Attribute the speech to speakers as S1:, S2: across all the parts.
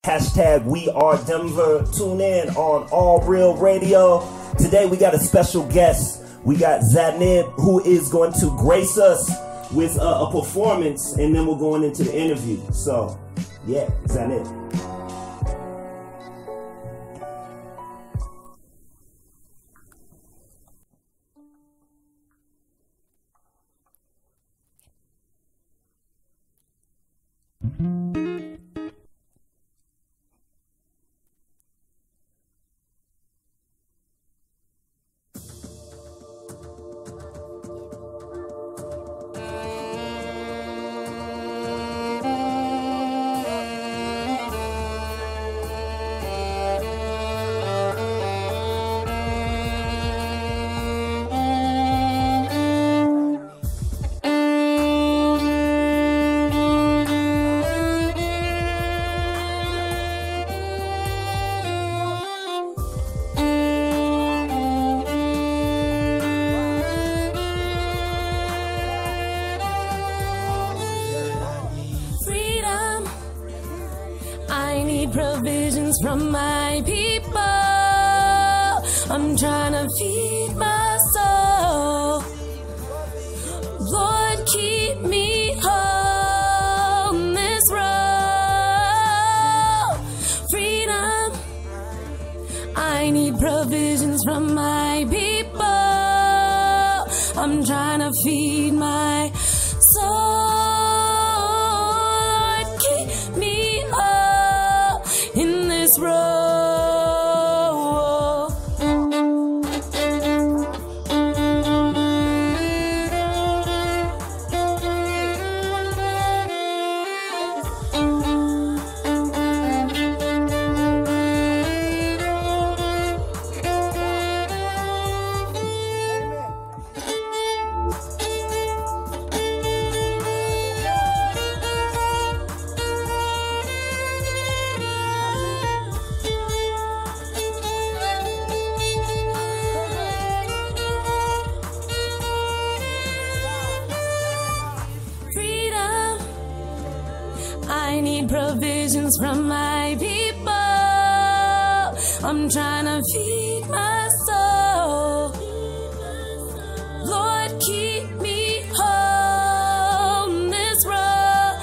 S1: Hashtag WeAreDenver. Tune in on All Real Radio. Today we got a special guest. We got Zanib, who is going to grace us with a performance, and then we're going into the interview. So, yeah, Zanib.
S2: Provisions from my people. I'm trying to feed my soul. Lord, keep me on this road. Freedom. I need provisions from my people. I'm trying to feed my soul. I need provisions from my people. I'm trying to feed my soul. Lord, keep me on this road.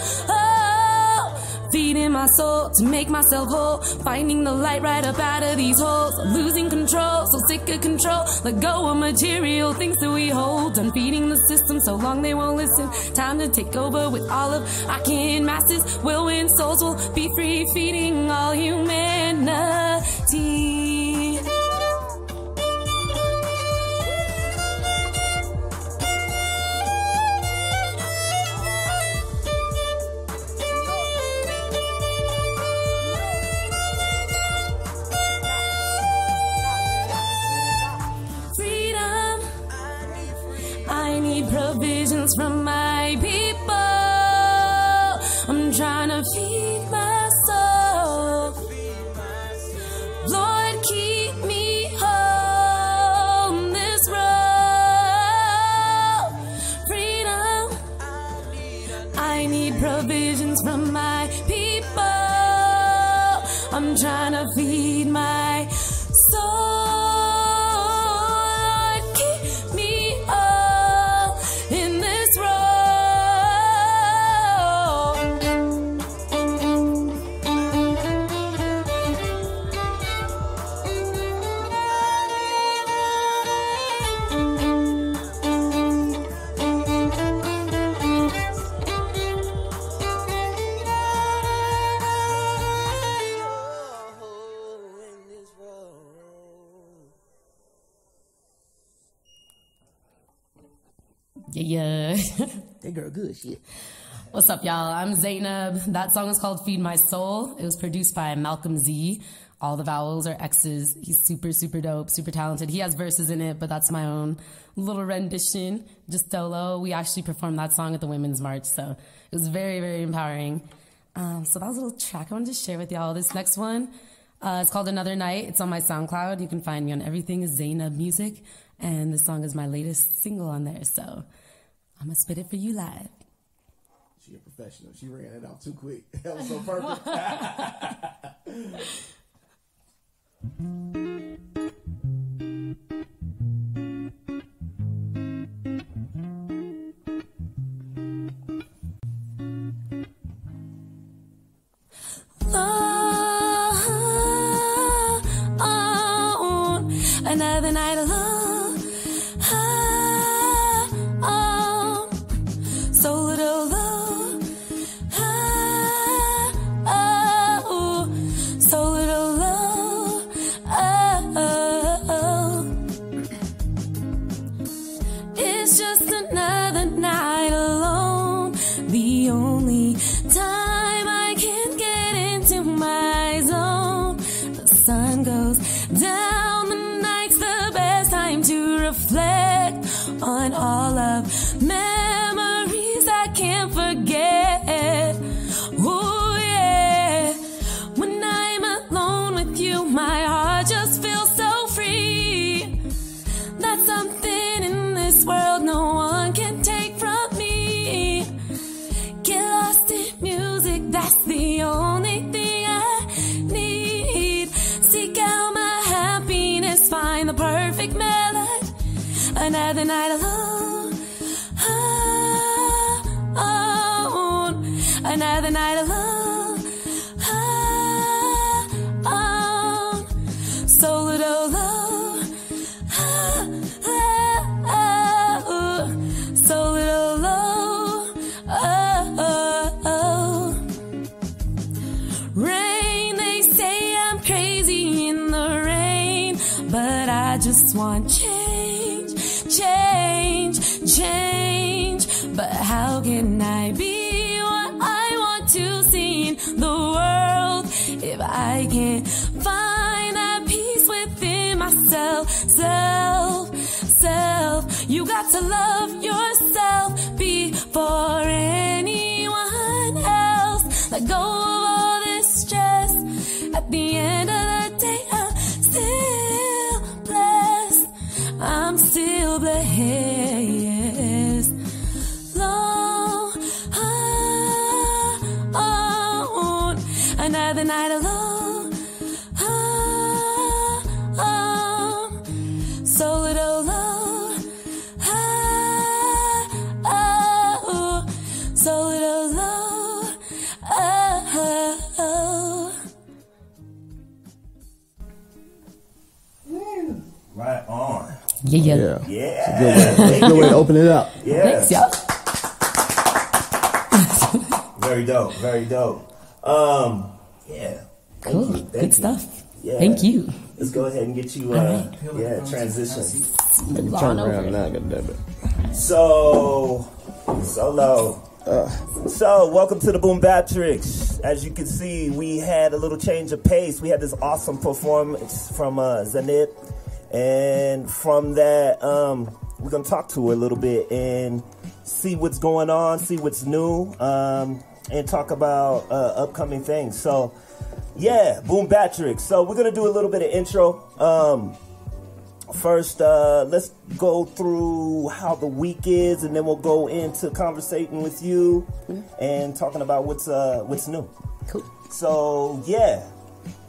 S2: Feeding my soul to make myself whole. Finding the light right up out of these holes. I'm losing control, so sick of control. Let go of material things that we hold. Done feeding the system so long they won't listen. Time to take over with all of our kin. Masses will win, souls will be free. Feeding all humanity. I need provisions from my people. I'm trying to feed my soul. Lord, keep me on this road. Freedom. I need provisions from my people. I'm trying to feed my soul. Yeah.
S3: That girl good shit.
S2: What's up, y'all? I'm Zanib. That song is called Feed My Soul. It was produced by Malcolm Z. All the vowels are X's. He's super, super dope, super talented. He has verses in it, but that's my own little rendition, just solo. We actually performed that song at the Women's March, so it was very, very empowering. So that was a little track I wanted to share with y'all. This next one, it's called Another Night. It's on my SoundCloud. You can find me on everything is Zanib Music, and this song is my latest single on there, so I'm going to spit it for you live.
S3: She a professional. She ran it out too quick. That was so perfect.
S2: Another night alone. So little love. So little love. It's just another night alone. The only time I can get into my zone. The sun goes down, the night's the best time to reflect on all of memories I can't forget. Oh yeah, when I'm alone with you, my heart just feels so free. That's something in this world no one can take from me. Get lost in music, that's the only thing I need. Seek out my happiness, find the perfect melody. Another night alone. Another night alone. So little love. So little love. Rain, they say I'm crazy in the rain, but I just want change, change, change. But how can I be what I want to see in the world if I can't find that peace within myself? Self, you got to love yourself before anyone else. Let go of all this stress. At the end of the day, I'm still blessed. I'm still blessed. Long, another night alone. So little love. So little love.
S1: Right on.
S2: Yeah.
S1: Yeah.
S3: It's a good way to open it up.
S1: Yeah.
S2: Thanks, y'all.
S1: Very dope. Very dope. Yeah.
S2: Cool.
S1: Thank
S2: Good
S1: you.
S2: stuff.
S1: Yeah.
S2: Thank you.
S1: Let's go ahead and get you, transition.
S2: Move
S3: Turn
S2: on
S3: around
S2: over.
S3: now, goddammit.
S1: So welcome to the BoomBapTricks. As you can see, we had a little change of pace. We had this awesome performance from Zanib, and from that, we're gonna talk to her a little bit and see what's going on, see what's new, and talk about upcoming things. So, yeah, BoomBapTricks. So we're gonna do a little bit of intro. First, let's go through how the week is, and then we'll go into conversating with you and talking about what's new.
S2: Cool.
S1: So, yeah,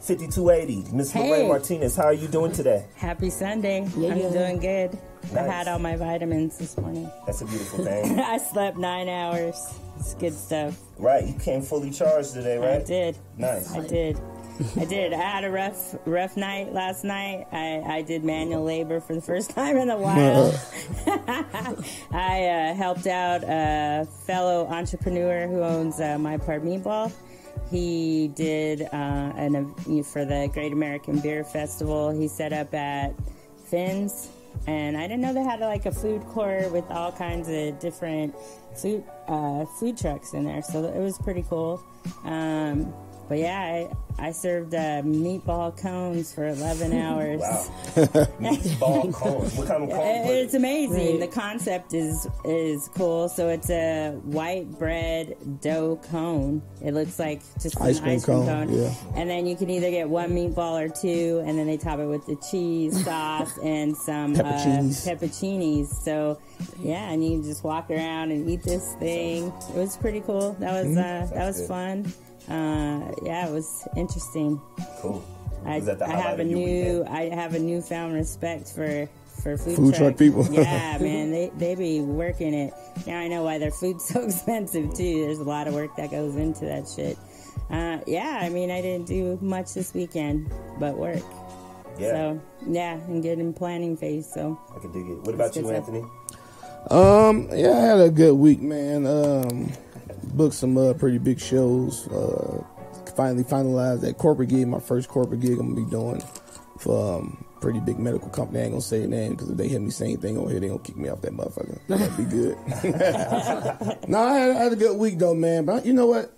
S1: 5280, Miss
S4: Hey.
S1: Lorraine Martinez, how are you doing today?
S4: Happy Sunday.
S2: Yeah.
S4: I'm doing good. I
S1: Nice.
S4: had all my vitamins this morning.
S1: That's a beautiful thing.
S4: I slept 9 hours. It's good stuff.
S1: Right, you came fully charged today, right?
S4: I did.
S1: Nice.
S4: I did. I had a rough night last night. I did manual labor for the first time in a while. I helped out a fellow entrepreneur who owns My Part Meatball. He did for the Great American Beer Festival. He set up at Finn's, and I didn't know they had like a food court with all kinds of different food trucks in there. So it was pretty cool. But yeah, I served meatball cones for 11 hours.
S1: Wow. Meatball cones. What kind of cones?
S4: It's amazing.
S2: Right.
S4: The concept is cool. So it's a white bread dough cone. It looks like just an
S3: Ice cream cone, yeah.
S4: And then you can either get one meatball or two, and then they top it with the cheese sauce and some pepperoncinis. So yeah, and you just walk around and eat this thing. It was pretty cool. That was
S1: good.
S4: fun. Yeah, it was interesting.
S1: Cool.
S4: I
S1: Was that the highlight of your weekend?
S4: I have a newfound respect for
S3: Food truck people.
S4: Yeah, man, they be working it. Now I know why their food's so expensive too. There's a lot of work that goes into that shit. Yeah, I mean, I didn't do much this weekend but work.
S1: Yeah.
S4: So, yeah, and get in planning phase. So
S1: I can dig it. What about you, Anthony?
S3: Yeah, I had a good week, man. Booked some pretty big shows. Finally finalized that corporate gig, my first corporate gig I'm gonna be doing for pretty big medical company. I ain't gonna say the name because if they hear me say anything over here, they gonna kick me off that motherfucker. That'd be good. No, I had a good week though, man. But you know what?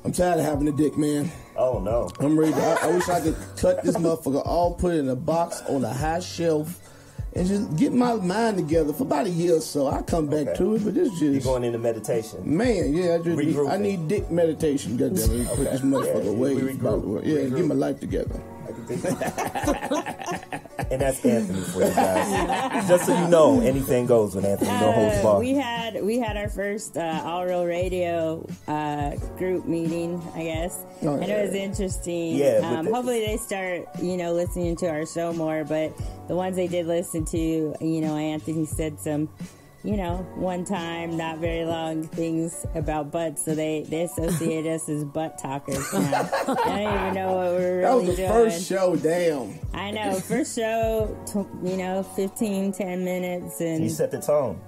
S3: I'm tired of having a dick, man.
S1: Oh no.
S3: I'm ready. I wish I could cut this motherfucker off, put it in a box on a high shelf, and just get my mind together for about a year or so. I come back to it, but this just...
S1: You're going into meditation.
S3: Man, yeah, I need dick meditation. Goddamn it. Put this motherfucker away. Yeah, get my life together.
S1: And that's Anthony for you guys. Just so you know, anything goes with Anthony. No holds barred.
S4: We had our first All Real Radio group meeting, I guess, and it was interesting.
S1: Yeah,
S4: hopefully they start, listening to our show more. But the ones they did listen to, Anthony said some, one time, not very long things about butts, so they associate us as butt talkers now. I don't even know what we're really doing.
S3: That was the first show, damn.
S4: I know, first show, 15, 10 minutes. And
S1: you set the tone.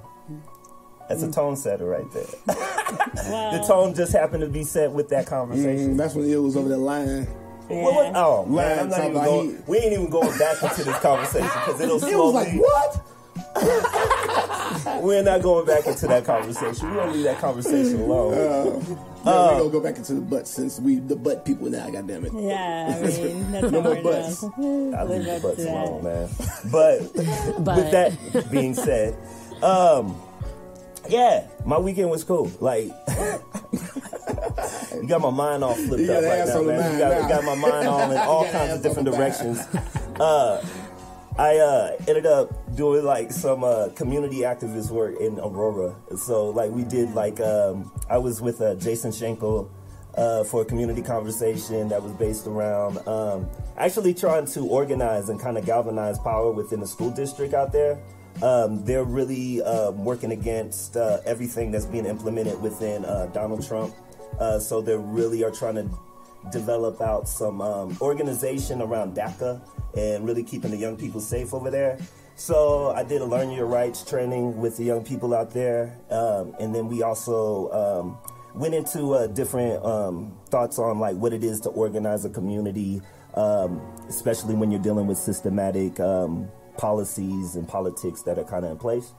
S1: That's a tone setter right there. The tone just happened to be set with that conversation.
S3: That's when it was over the line.
S4: Yeah.
S1: Oh, man, I'm not even going. We ain't even going back into this conversation because it'll slowly.
S3: It was like, what?
S1: We're not going back into that conversation. We're going to leave that conversation alone.
S3: We're going to go back into the butt since we the butt people now, goddammit.
S4: Yeah, I mean, that's
S3: no
S4: how
S3: more butts.
S1: I leave the butts alone, man. But with that being said, yeah, my weekend was cool. Like, you got my mind all flipped up right now, man. You got my mind all in all kinds of different directions. I ended up doing like some community activist work in Aurora. So like we did like I was with Jason Schenkel for a community conversation that was based around actually trying to organize and kind of galvanize power within the school district out there. They're really working against everything that's being implemented within Donald Trump. So they really are trying to develop out some organization around DACA and really keeping the young people safe over there. So I did a Learn Your Rights training with the young people out there. And then we also went into different thoughts on like what it is to organize a community, especially when you're dealing with systematic policies and politics that are kind of in place.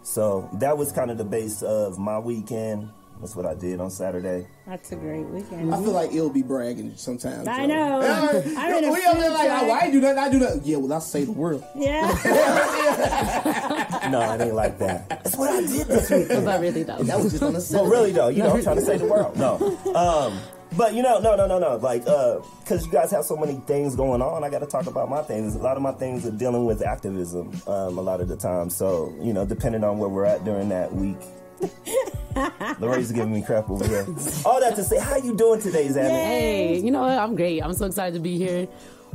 S1: So that was kind of the base of my weekend. That's what I did on Saturday.
S4: That's a great weekend.
S3: I feel like it'll be bragging sometimes.
S4: I know. I'm in a
S3: we up there like, oh, I ain't do nothing. I do nothing. Yeah, well, I save the world.
S4: Yeah.
S1: No, it ain't like that. That's what I did this weekend.
S2: But really though,
S3: That was just on the set.
S1: Well, really though, I'm trying to save the world. No. But no. Like, because you guys have so many things going on, I got to talk about my things. A lot of my things are dealing with activism a lot of the time. So, depending on where we're at during that week. Lorraine's giving me crap over here. All that to say, how you doing today, Zanib?
S2: Hey, you know what? I'm great. I'm so excited to be here.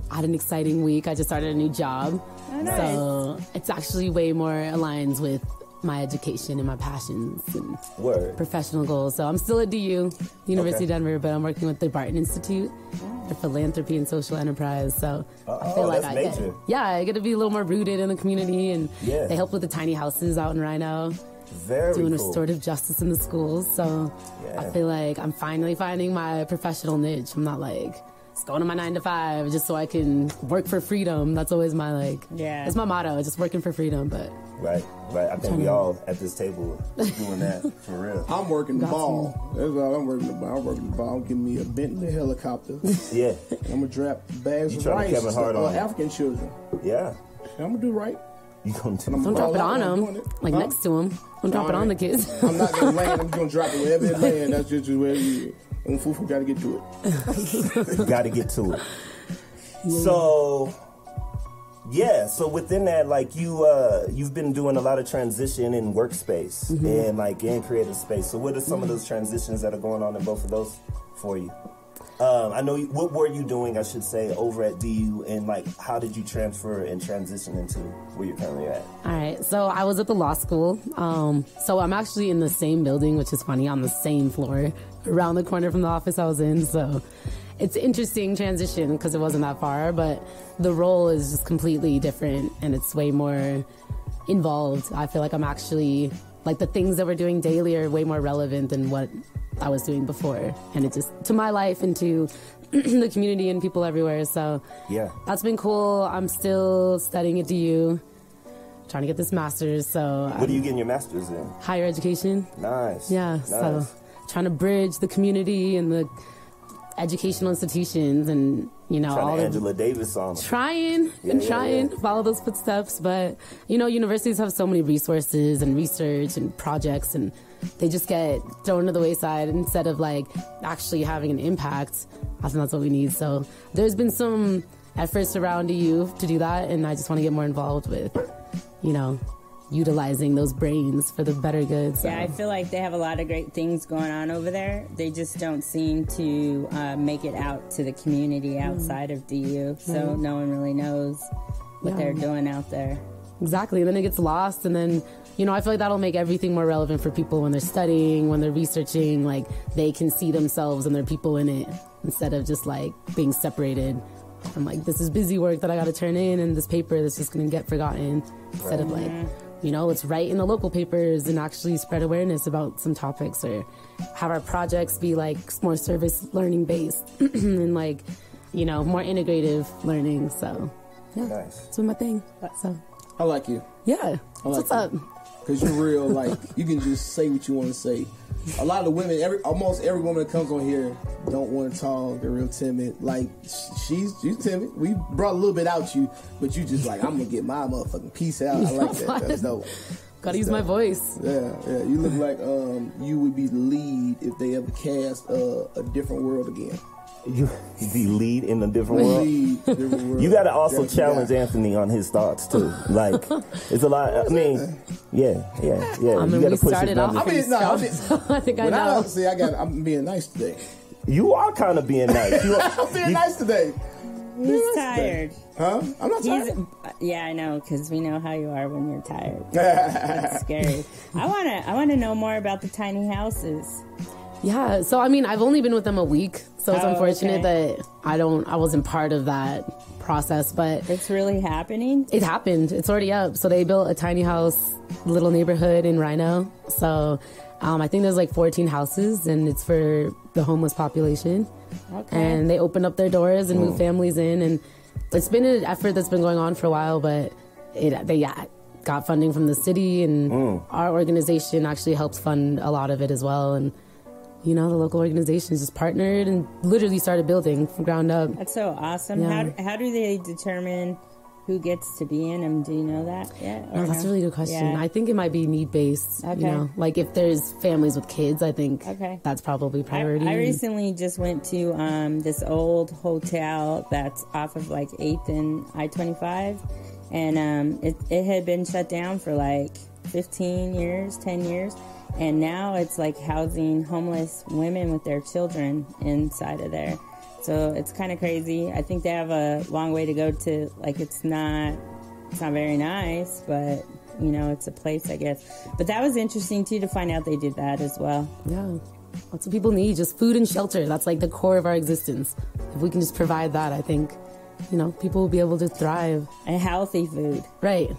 S2: I had an exciting week. I just started a new job.
S4: Oh, nice.
S2: So it's actually way more aligns with my education and my passions and professional goals. So I'm still at DU, University of Denver, but I'm working with the Barton Institute for Philanthropy and Social Enterprise. So I feel like I get to be a little more rooted in the community, and they help with the tiny houses out in Rhino. Doing restorative justice in the schools. So I feel like I'm finally finding my professional niche. I'm not like just going to my 9 to 5 just so I can work for freedom. That's always my it's my motto, just working for freedom. But
S1: right. I think we all at this table doing that for real.
S3: I'm working the ball. That's all I'm working the ball. I'm working the ball. I'm giving me a Bentley helicopter.
S1: Yeah.
S3: I'm gonna drop bags of rice to African children.
S1: Yeah.
S3: I'm gonna do right.
S1: You gonna
S2: don't drop it on them, next to them. Don't drop it on the kids.
S3: I'm not gonna land. I'm gonna drop it wherever it lands. That's just where it is. And Fufu gotta get to it.
S1: Gotta get to it. Yeah. So within that, like you've been doing a lot of transition in workspace and like in creative space. So what are some of those transitions that are going on in both of those for you? I know what were you doing, I should say, over at DU, and like how did you transfer and transition into where you're currently at?
S2: All right, so I was at the law school. So I'm actually in the same building, which is funny, on the same floor around the corner from the office I was in. So it's an interesting transition because it wasn't that far, but the role is just completely different and it's way more involved. I feel like I'm actually, like, the things that we're doing daily are way more relevant than what I was doing before. And it just, to my life and to the community and people everywhere. So
S1: yeah,
S2: that's been cool. I'm still studying at DU, trying to get this master's. So
S1: what are you getting your master's in?
S2: Higher education.
S1: Nice.
S2: Yeah.
S1: Nice.
S2: So trying to bridge the community and the educational institutions and, you know, all
S1: Angela Davis on
S2: trying to follow those footsteps. But, you know, universities have so many resources and research and projects, and they just get thrown to the wayside instead of, like, actually having an impact. I think that's what we need. So there's been some efforts around EU to do that, and I just want to get more involved with, you know, utilizing those brains for the better good. So.
S4: Yeah, I feel like they have a lot of great things going on over there. They just don't seem to make it out to the community outside of DU, so no one really knows what they're doing out there.
S2: Exactly, and then it gets lost, and then, you know, I feel like that'll make everything more relevant for people when they're studying, when they're researching, like, they can see themselves and their people in it, instead of just, like, being separated from, like, this is busy work that I gotta turn in, and this paper that's just gonna get forgotten, instead of, like, you know, let's write in the local papers and actually spread awareness about some topics, or have our projects be, like, more service learning based and, like, you know, more integrative learning. So, yeah,
S1: nice.
S2: that's my thing. So,
S3: I like you.
S2: yeah, what's up?
S3: Because you're real, like, you can just say what you want to say. A lot of women, almost every woman that comes on here don't want to talk. They're real timid. Like, she's timid. We brought a little bit out you, but you just like, I'm going to get my motherfucking piece out. I like that. That's dope.
S2: Gotta use my voice.
S3: Yeah. You look like you would be the lead if they ever cast a different world again.
S1: You be lead in a different world. You got to also challenge Anthony on his thoughts too. Like, it's a lot. I mean, yeah.
S2: I mean,
S1: you got to push his
S2: off.
S1: numbers.
S2: I think I know.
S3: I'm being nice today.
S1: You are kind of being nice.
S3: I'm being nice today.
S4: He's tired.
S3: Huh? I'm not tired.
S4: Yeah, I know, because we know how you are when you're tired. That's scary. I want to know more about the tiny houses.
S2: Yeah, so I mean, I've only been with them a week, so it's unfortunate that I wasn't part of that process, but
S4: it's really happening.
S2: It happened. It's already up. So they built a tiny house, little neighborhood in Rhino. So I think there's like 14 houses, and it's for the homeless population. Okay. And they opened up their doors and moved families in, and it's been an effort that's been going on for a while, but they got funding from the city, and our organization actually helps fund a lot of it as well, and you know, the local organizations just partnered and literally started building from ground up. That's
S4: so awesome. Yeah. How do they determine who gets to be in them? Do you know that yet?
S2: No, that's a really good question. Yeah. I think it might be need-based. Okay. You know, like if there's families with kids, I think that's probably priority.
S4: I recently just went to this old hotel that's off of like 8th and I-25, and it had been shut down for like 10 years. And now it's like housing homeless women with their children inside of there. So it's kind of crazy. I think they have a long way to go to, like, it's not very nice, but, you know, it's a place, I guess. But that was interesting, too, to find out they did that as well.
S2: Yeah. That's what people need, just food and shelter. That's like the core of our existence. If we can just provide that, I think, you know, people will be able to thrive.
S4: And healthy food.
S2: Right.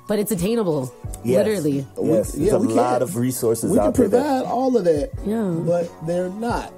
S2: But it's attainable, literally.
S1: Yes, there's a lot of resources out there.
S3: We can provide all of that, but they're not.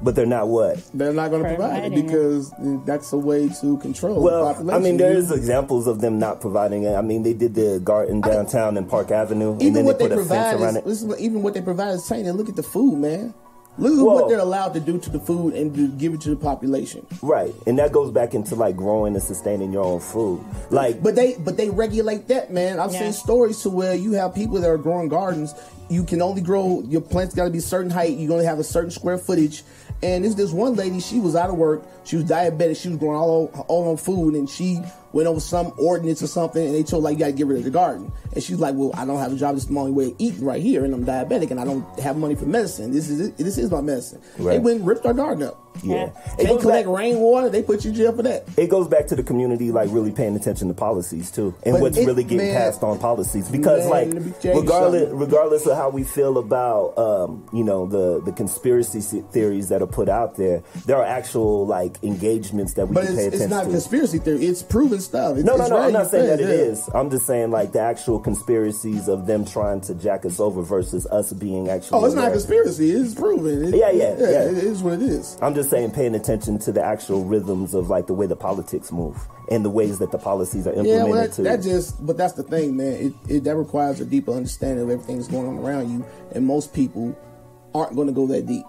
S1: But they're not what?
S3: They're not going to provide it because that's a way to control the population.
S1: I mean, there's examples of them not providing it. I mean, they did the garden downtown in Park Avenue, and then they put a fence around it.
S3: Even what they provide is saying, look at the food, man. Look at what they're allowed to do to the food and to give it to the population.
S1: Right, and that goes back into like growing and sustaining your own food. Like,
S3: but they regulate that, man. I've seen stories to where you have people that are growing gardens. You can only grow your plants. Got to be a certain height. You're gonna have a certain square footage. And there's this one lady. She was out of work. She was diabetic. She was growing all her food, and she went over some ordinance or something, and they told like you got to get rid of the garden. And she's like, well, I don't have a job. This is my only way of eating right here, and I'm diabetic, and I don't have money for medicine. This is my medicine.
S1: Right.
S3: They went and ripped our garden up.
S1: Yeah.
S3: They collect rainwater. They put you in jail for that.
S1: It goes back to the community, like, really paying attention to policies, too. And but what's really getting passed on policies. Because, like, regardless of how we feel about, you know, the conspiracy theories that are put out there, there are actual, like, engagements that we can pay attention to. But it's not conspiracy theory. It's proven stuff. No, I'm not saying that it is. I'm just saying, like, the actual conspiracies of them trying to jack us over versus us being actually...
S3: Oh, it's not a conspiracy. It's proven.
S1: Yeah.
S3: It is what it is.
S1: I'm just saying, paying attention to the actual rhythms of, like, the way the politics move and the ways that the policies are implemented.
S3: But that's the thing, man. That requires a deeper understanding of everything that's going on around you, and most people aren't going to go that deep.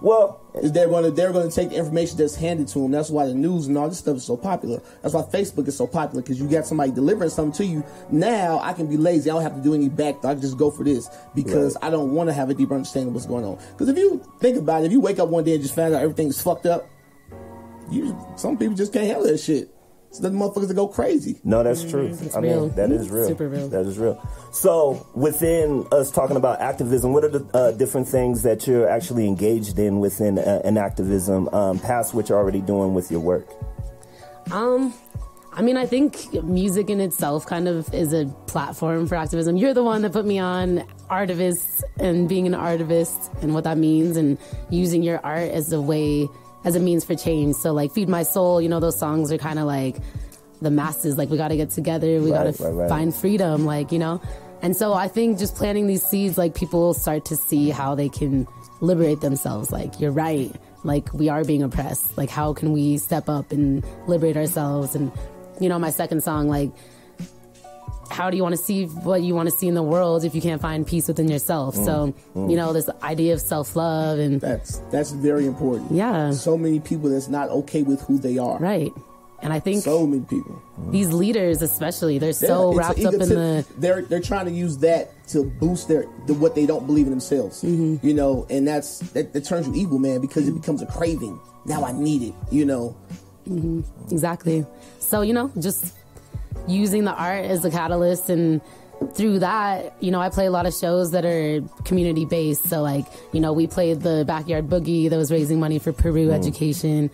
S1: Well,
S3: they're going to take the information that's handed to them. That's why the news and all this stuff is so popular. That's why Facebook is so popular, because you got somebody delivering something to you. Now I can be lazy. I don't have to do any back. I can just go for this because I don't want to have a deeper understanding of what's going on. Because if you think about it, if you wake up one day and just find out everything's fucked up, some people just can't handle that shit. So the motherfuckers that go crazy.
S1: No, that's true. I mean, that is real.
S2: Super real.
S1: That is real. So, within us talking about activism, what are the different things that you're actually engaged in within an activism, past what you're already doing with your work?
S2: I mean, I think music in itself kind of is a platform for activism. You're the one that put me on artivists and being an artivist and what that means, and using your art as a means for change. So, like, Feed My Soul, you know, those songs are kind of like the masses, like, we got to get together, we got to find freedom, like, you know. And so I think just planting these seeds, like, people start to see how they can liberate themselves. Like, you're right, like, we are being oppressed. Like, how can we step up and liberate ourselves? And, you know, my second song, like, how do you want to see what you want to see in the world if you can't find peace within yourself? So, you know, this idea of self-love, and
S3: that's very important.
S2: Yeah.
S3: So many people that's not okay with who they are.
S2: Right. And I think
S3: so many people,
S2: these leaders especially, they're so wrapped up in the...
S3: They're trying to use that to boost what they don't believe in themselves. You know, and that turns you evil, man, because it becomes a craving. Now I need it, you know.
S2: Exactly. So, you know, just using the art as a catalyst, and through that, you know, I play a lot of shows that are community based. So, like, you know, we played the Backyard Boogie that was raising money for Peru education,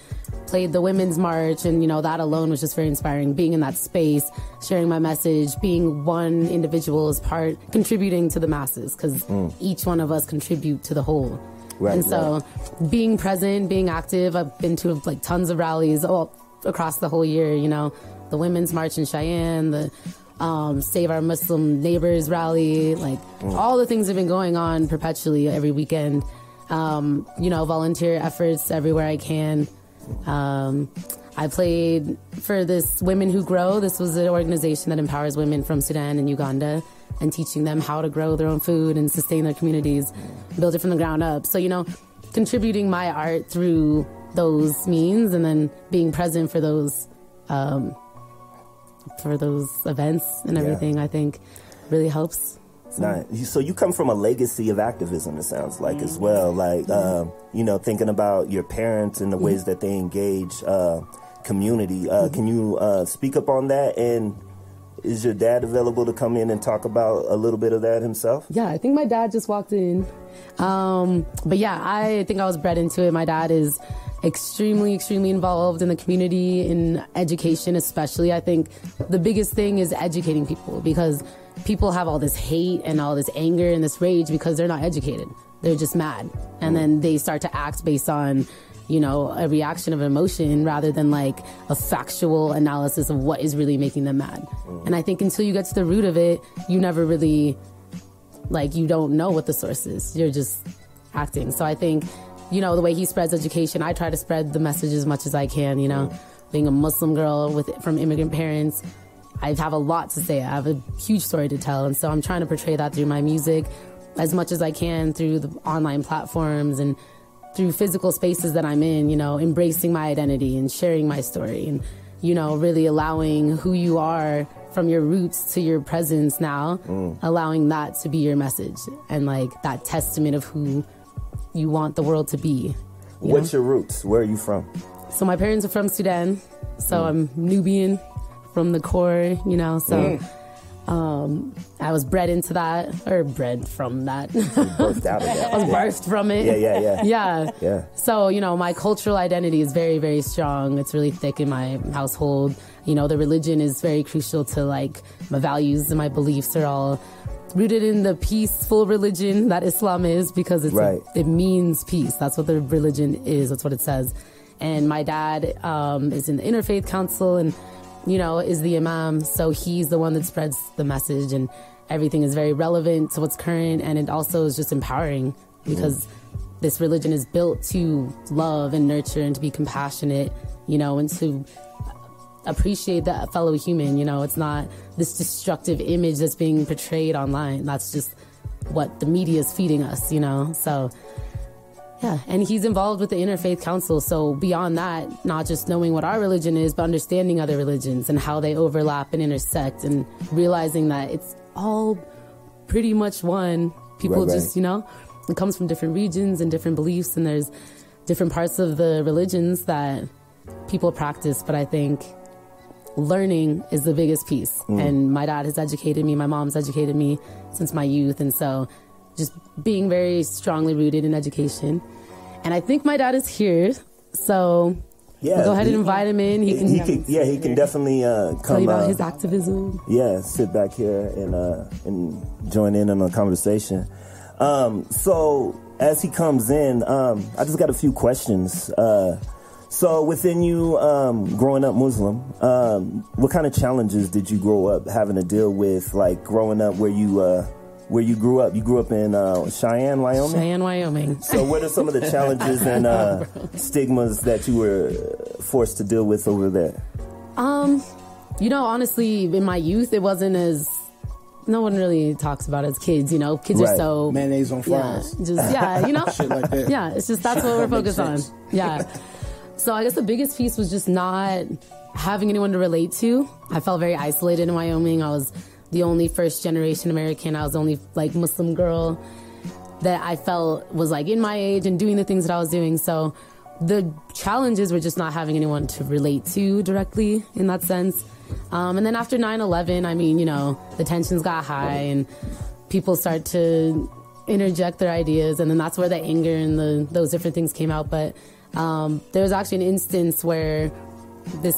S2: played the Women's March, and, you know, that alone was just very inspiring. Being in that space, sharing my message, being one individual is contributing to the masses, because each one of us contribute to the whole. And so being present, being active, I've been to like tons of rallies all across the whole year, you know, the Women's March in Cheyenne, the Save Our Muslim Neighbors rally, like all the things have been going on perpetually every weekend. You know, volunteer efforts everywhere I can. I played for this Women Who Grow. This was an organization that empowers women from Sudan and Uganda, and teaching them how to grow their own food and sustain their communities, build it from the ground up. So, you know, contributing my art through those means, and then being present for those events and everything, I think really helps.
S1: So you come from a legacy of activism, it sounds like, as well. Like, you know, thinking about your parents and the ways that they engage community. Can you speak up on that? And is your dad available to come in and talk about a little bit of that himself?
S2: Yeah, I think my dad just walked in. But yeah, I think I was bred into it. My dad is extremely involved in the community, in education especially. I think the biggest thing is educating people, because people have all this hate and all this anger and this rage because they're not educated. They're just mad. And then they start to act based on, you know, a reaction of emotion rather than like a factual analysis of what is really making them mad. And I think until you get to the root of it, you never really, like, you don't know what the source is. You're just acting. So I think, you know, the way he spreads education, I try to spread the message as much as I can, you know. Being a Muslim girl from immigrant parents, I have a lot to say. I have a huge story to tell. And so I'm trying to portray that through my music as much as I can, through the online platforms and through physical spaces that I'm in, you know, embracing my identity and sharing my story, and, you know, really allowing who you are from your roots to your presence now, allowing that to be your message and like that testament of who you want the world to be.
S1: What's your roots? Where are you from?
S2: So my parents are from Sudan, so I'm Nubian, from the core, you know, so I was bred into that, or bred from that.
S1: Birthed out of that.
S2: I was birthed from it.
S1: Yeah.
S2: So, you know, my cultural identity is very, very strong. It's really thick in my household. You know, the religion is very crucial to, like, my values and my beliefs are all rooted in the peaceful religion that Islam is, because it means peace. That's what the religion is. That's what it says. And my dad is in the Interfaith Council and, you know, is the imam. So he's the one that spreads the message, and everything is very relevant to what's current. And it also is just empowering, because this religion is built to love and nurture and to be compassionate, you know, and to appreciate that fellow human. You know, it's not this destructive image that's being portrayed online. That's just what the media is feeding us, you know. So yeah, and he's involved with the Interfaith Council. So beyond that, not just knowing what our religion is, but understanding other religions and how they overlap and intersect, and realizing that it's all pretty much one. People just, you know, it comes from different regions and different beliefs, and there's different parts of the religions that people practice. But I think learning is the biggest piece. And my dad has educated me, my mom's educated me since my youth. And so just being very strongly rooted in education. And I think my dad is here, so we'll go ahead and invite him in. He
S1: can definitely come.
S2: Tell you about his activism.
S1: Yeah, sit back here and join in on the conversation. So as he comes in, I just got a few questions. So within you, growing up Muslim, what kind of challenges did you grow up having to deal with, like growing up where you grew up? You grew up in Cheyenne, Wyoming?
S2: Cheyenne, Wyoming.
S1: So what are some of the challenges and stigmas that you were forced to deal with over there?
S2: You know, honestly, in my youth, it wasn't as... No one really talks about it as kids, you know. Kids are so...
S3: Mayonnaise on fries.
S2: You know?
S3: Shit like that.
S2: Yeah, it's just that's what we're focused on. Yeah. So I guess the biggest piece was just not having anyone to relate to. I felt very isolated in Wyoming. I was the only first generation American. I was the only like Muslim girl that I felt was like in my age and doing the things that I was doing. So the challenges were just not having anyone to relate to directly in that sense. And then after 9/11, I mean, you know, the tensions got high and people start to interject their ideas. And then that's where the anger and those different things came out. But there was actually an instance where this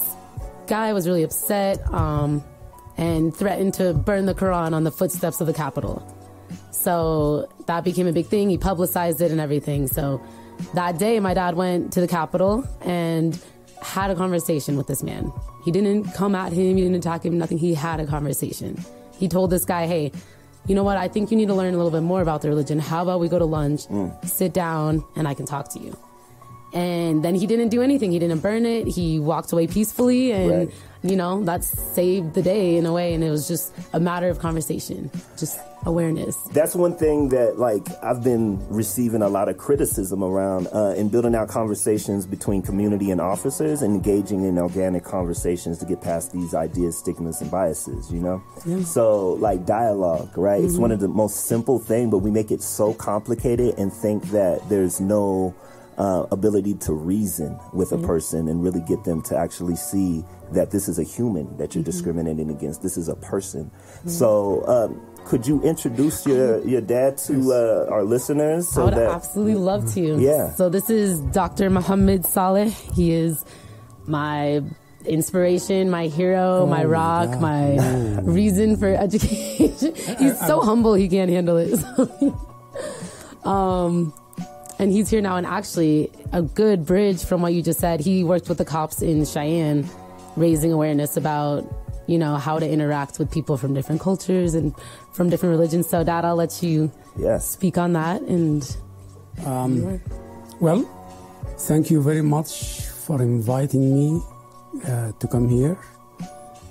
S2: guy was really upset and threatened to burn the Quran on the footsteps of the Capitol. So that became a big thing. He publicized it and everything. So that day, my dad went to the Capitol and had a conversation with this man. He didn't come at him. He didn't attack him, nothing. He had a conversation. He told this guy, hey, you know what? I think you need to learn a little bit more about the religion. How about we go to lunch, sit down, and I can talk to you. And then he didn't do anything. He didn't burn it. He walked away peacefully, and you know, that saved the day in a way. And it was just a matter of conversation, just awareness.
S1: That's one thing that, like, I've been receiving a lot of criticism around in building out conversations between community and officers and engaging in organic conversations to get past these ideas, stigmas, and biases, you know? Yeah. So, like, dialogue, right? It's one of the most simple things, but we make it so complicated and think that there's no ability to reason with a person and really get them to actually see that this is a human that you're discriminating against. This is a person. So could you introduce your dad to our listeners?
S2: I would absolutely love to.
S1: Yeah.
S2: So this is Dr. Muhammad Saleh. He is my inspiration, my hero, my rock, my reason for education. He's so humble, he can't handle it. And he's here now, and actually a good bridge from what you just said. He worked with the cops in Cheyenne, raising awareness about, you know, how to interact with people from different cultures and from different religions. So, Dad, I'll let you speak on that. And
S5: well, thank you very much for inviting me to come here.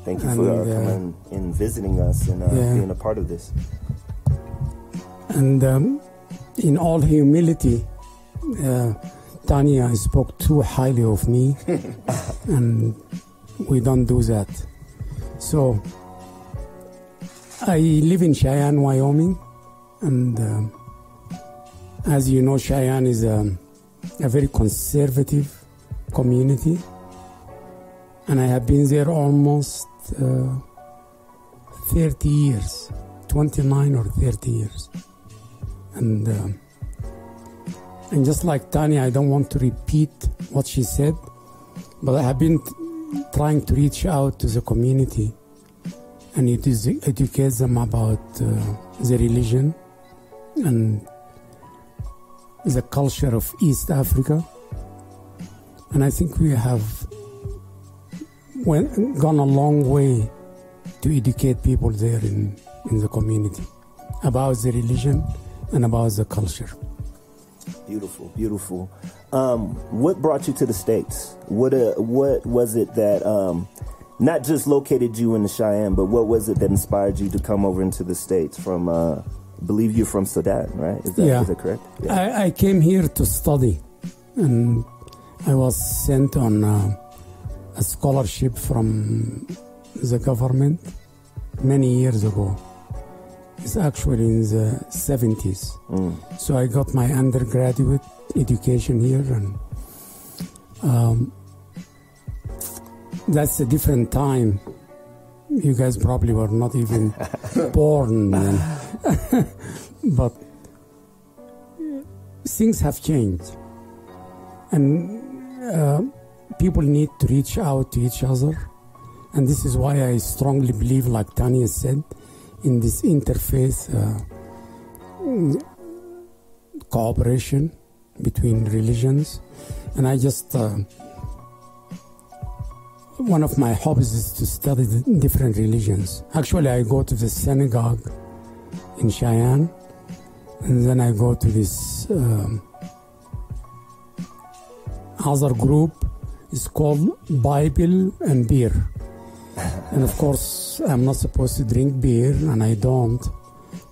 S1: Thank you for coming and visiting us and being a part of this.
S5: And in all humility, Tanya spoke too highly of me, and we don't do that. So I live in Cheyenne, Wyoming, and as you know, Cheyenne is a very conservative community, and I have been there almost 30 years, 29 or 30 years. And just like Tanya, I don't want to repeat what she said, but I have been trying to reach out to the community and educate them about the religion and the culture of East Africa. And I think we have gone a long way to educate people there in the community about the religion and about the culture.
S1: Beautiful, beautiful. What brought you to the States? What was it that not just located you in the Cheyenne, but what was it that inspired you to come over into the States from, I believe you're from Sudan, right? Is that correct? Yeah.
S5: I came here to study, and I was sent on a scholarship from the government many years ago. It's actually in the 70s. So I got my undergraduate education here, and that's a different time. You guys probably were not even born then. But things have changed. And people need to reach out to each other. And this is why I strongly believe, like Tanya said, in this interfaith cooperation between religions. And I just, one of my hobbies is to study the different religions. Actually, I go to the synagogue in Cheyenne, and then I go to this other group. It's called Bible and Beer. And of course, I'm not supposed to drink beer, and I don't.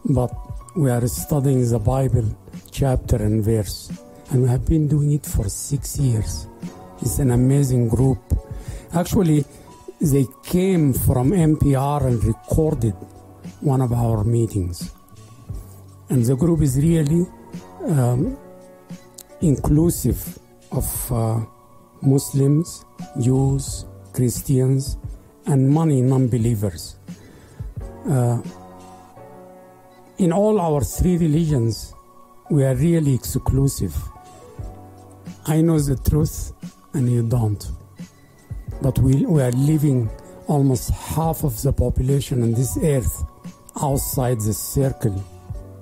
S5: But we are studying the Bible chapter and verse. And we have been doing it for 6 years. It's an amazing group. Actually, they came from NPR and recorded one of our meetings. And the group is really inclusive of Muslims, Jews, Christians, and many non-believers. In all our three religions, we are really exclusive. I know the truth, and you don't. But we are living almost half of the population on this earth outside the circle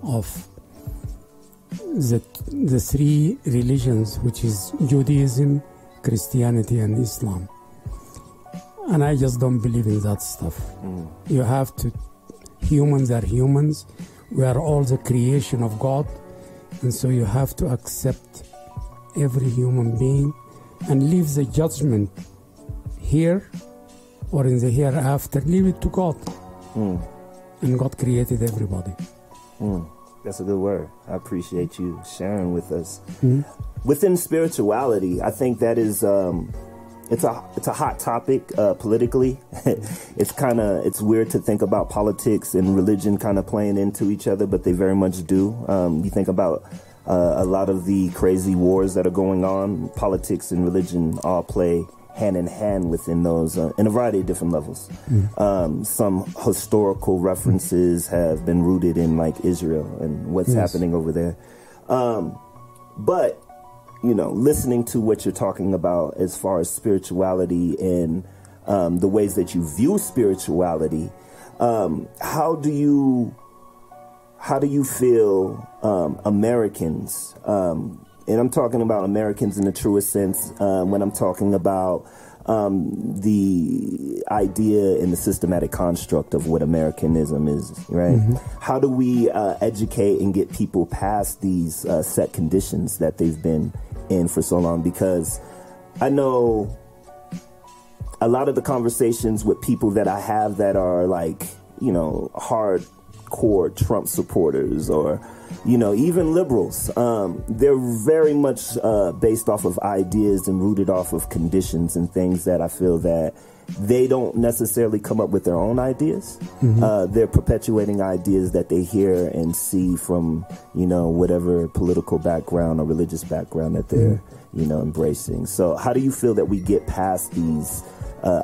S5: of the three religions, which is Judaism, Christianity, and Islam. And I just don't believe in that stuff. You have to, humans are humans. We are all the creation of God. And so you have to accept every human being and leave the judgment here or in the hereafter. Leave it to God. And God created everybody.
S1: That's a good word. I appreciate you sharing with us. Within spirituality, I think that is... It's a hot topic politically. It's weird to think about politics and religion kind of playing into each other, but they very much do. You think about a lot of the crazy wars that are going on. Politics and religion all play hand in hand within those in a variety of different levels. Some historical references have been rooted in like Israel and what's happening over there. But you know, listening to what you're talking about as far as spirituality and the ways that you view spirituality, how do you feel Americans, and I'm talking about Americans in the truest sense, when I'm talking about the idea and the systematic construct of what Americanism is, right? How do we educate and get people past these set conditions that they've been in for so long? Because I know a lot of the conversations with people that I have that are like, you know, hardcore Trump supporters or, you know, even liberals, they're very much based off of ideas and rooted off of conditions and things that I feel that they don't necessarily come up with their own ideas. They're perpetuating ideas that they hear and see from, you know, whatever political background or religious background that they're, you know, embracing. So how do you feel that we get past these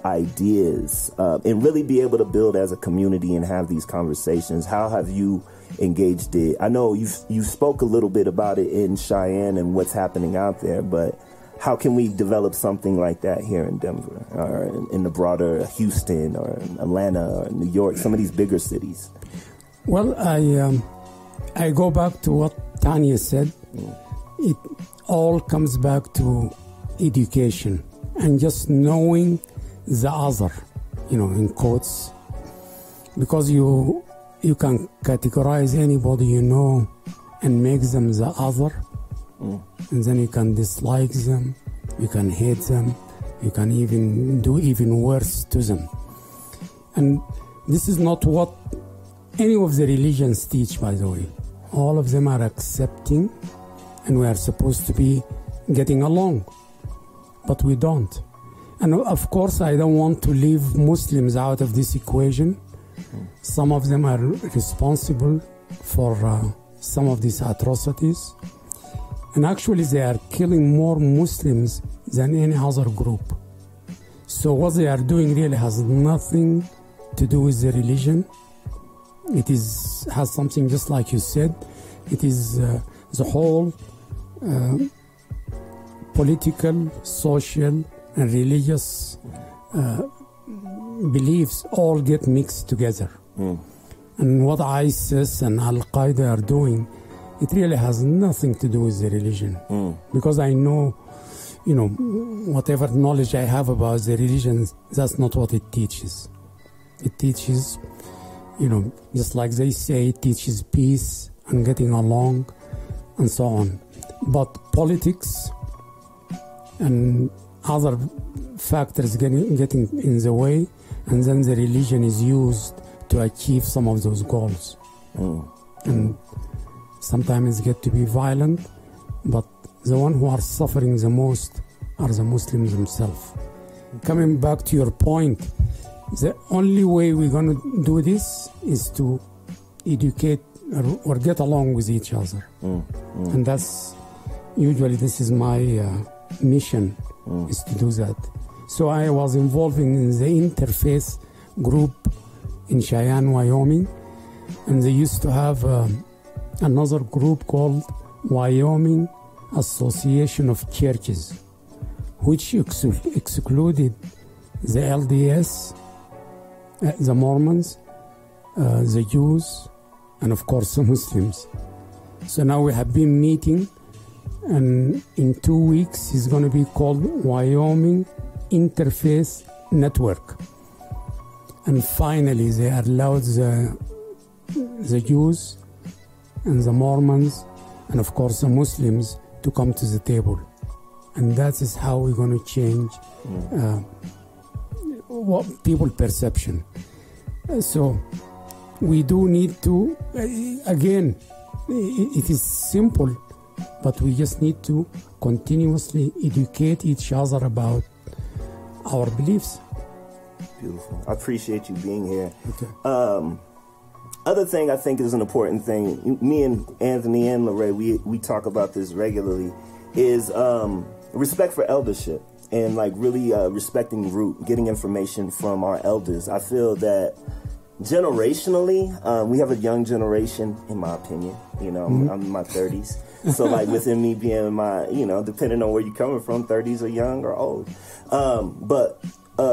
S1: ideas, and really be able to build as a community and have these conversations. How have you engaged it? I know you spoke a little bit about it in Cheyenne and what's happening out there, but how can we develop something like that here in Denver or in the broader Houston or Atlanta or New York, some of these bigger cities?
S5: Well, I go back to what Tanya said. It all comes back to education and just knowing the other, in quotes, because you can categorize anybody and make them the other, and then you can dislike them, you can hate them, you can even do even worse to them. And this is not what any of the religions teach, by the way. All of them are accepting, and we are supposed to be getting along, but we don't. And of course, I don't want to leave Muslims out of this equation. Some of them are responsible for some of these atrocities. And actually, they are killing more Muslims than any other group. So what they are doing really has nothing to do with the religion. It has something, just like you said, it is the whole political, social, and religious beliefs all get mixed together. And what ISIS and Al-Qaeda are doing, it really has nothing to do with the religion. Because I know, whatever knowledge I have about the religion, that's not what it teaches. It teaches, just like they say, it teaches peace and getting along and so on. But politics and other factors getting in the way, and then the religion is used to achieve some of those goals. And sometimes it gets to be violent, but the one who are suffering the most are the Muslims themselves. Coming back to your point, the only way we're going to do this is to educate or get along with each other. And that's usually, this is my mission, is to do that. So I was involved in the interfaith group in Cheyenne, Wyoming, and they used to have another group called Wyoming Association of Churches, which excluded the LDS, the Mormons, the Jews, and of course the Muslims. So now we have been meeting, and in 2 weeks it's going to be called Wyoming Interfaith Network. And finally they allowed the Jews and the Mormons and of course the Muslims to come to the table. And that is how we're going to change what people perception. So we do need to, again, it is simple, but we just need to continuously educate each other about our beliefs.
S1: Beautiful. I appreciate you being here.
S5: Okay.
S1: Other thing I think is an important thing, me and Anthony and Lorraine, we talk about this regularly, is respect for eldership and like really respecting root, getting information from our elders. I feel that generationally, we have a young generation, in my opinion. I'm in my 30s. So like within me being in my, depending on where you're coming from, 30s or young or old. But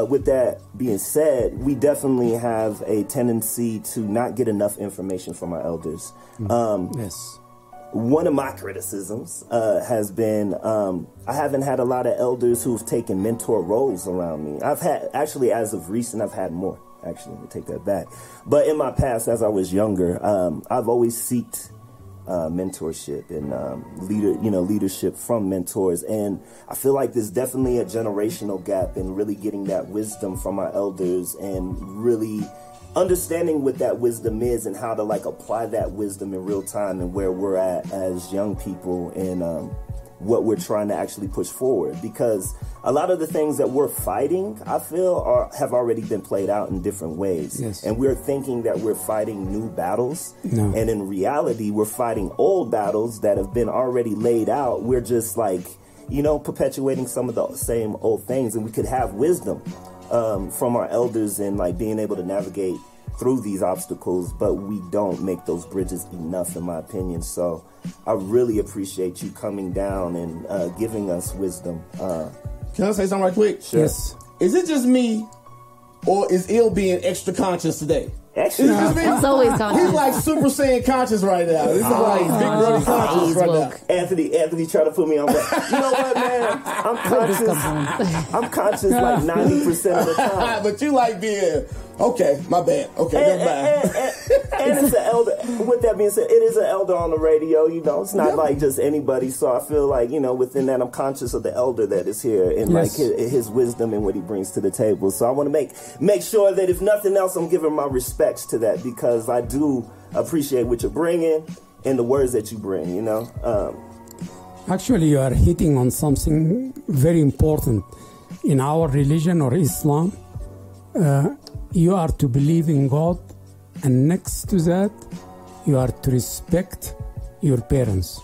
S1: with that being said, we definitely have a tendency to not get enough information from our elders.
S5: Yes.
S1: One of my criticisms has been I haven't had a lot of elders who've taken mentor roles around me. I've had, actually, as of recent, I've had more. Actually, let me take that back. But in my past, as I was younger, I've always sought mentorship and leadership from mentors. And I feel like there's definitely a generational gap in really getting that wisdom from our elders and really understanding what that wisdom is and how to like apply that wisdom in real time and where we're at as young people and what we're trying to actually push forward. Because a lot of the things that we're fighting, I feel, have already been played out in different ways.
S5: Yes.
S1: And we're thinking that we're fighting new battles.
S5: No.
S1: And in reality, we're fighting old battles that have been already laid out. We're just like, perpetuating some of the same old things. And we could have wisdom from our elders and like being able to navigate through these obstacles, but we don't make those bridges enough, in my opinion. So I really appreciate you coming down and giving us wisdom.
S3: Can I say something right quick?
S1: Sure.
S5: Yes.
S3: Is it just me, or is Ill being extra conscious today?
S1: Actually,
S2: It's always conscious.
S3: He's like Super Saiyan conscious right now. This is like Big Brother conscious right now.
S1: Anthony tried to put me on. But you know what, man? I'm conscious like 90% of the time.
S3: But you like being okay. My bad. Okay, never mind.
S1: And it's an elder. With that being said, it is an elder on the radio. You know, it's not like just anybody. So I feel like, you know, within that, I'm conscious of the elder that is here and like his wisdom and what he brings to the table. So I want to make sure that if nothing else, I'm giving my respects to that, because I do appreciate what you're bringing and the words that you bring. You know.
S5: Actually, you are hitting on something very important in our religion or Islam. You are to believe in God, and next to that, you are to respect your parents.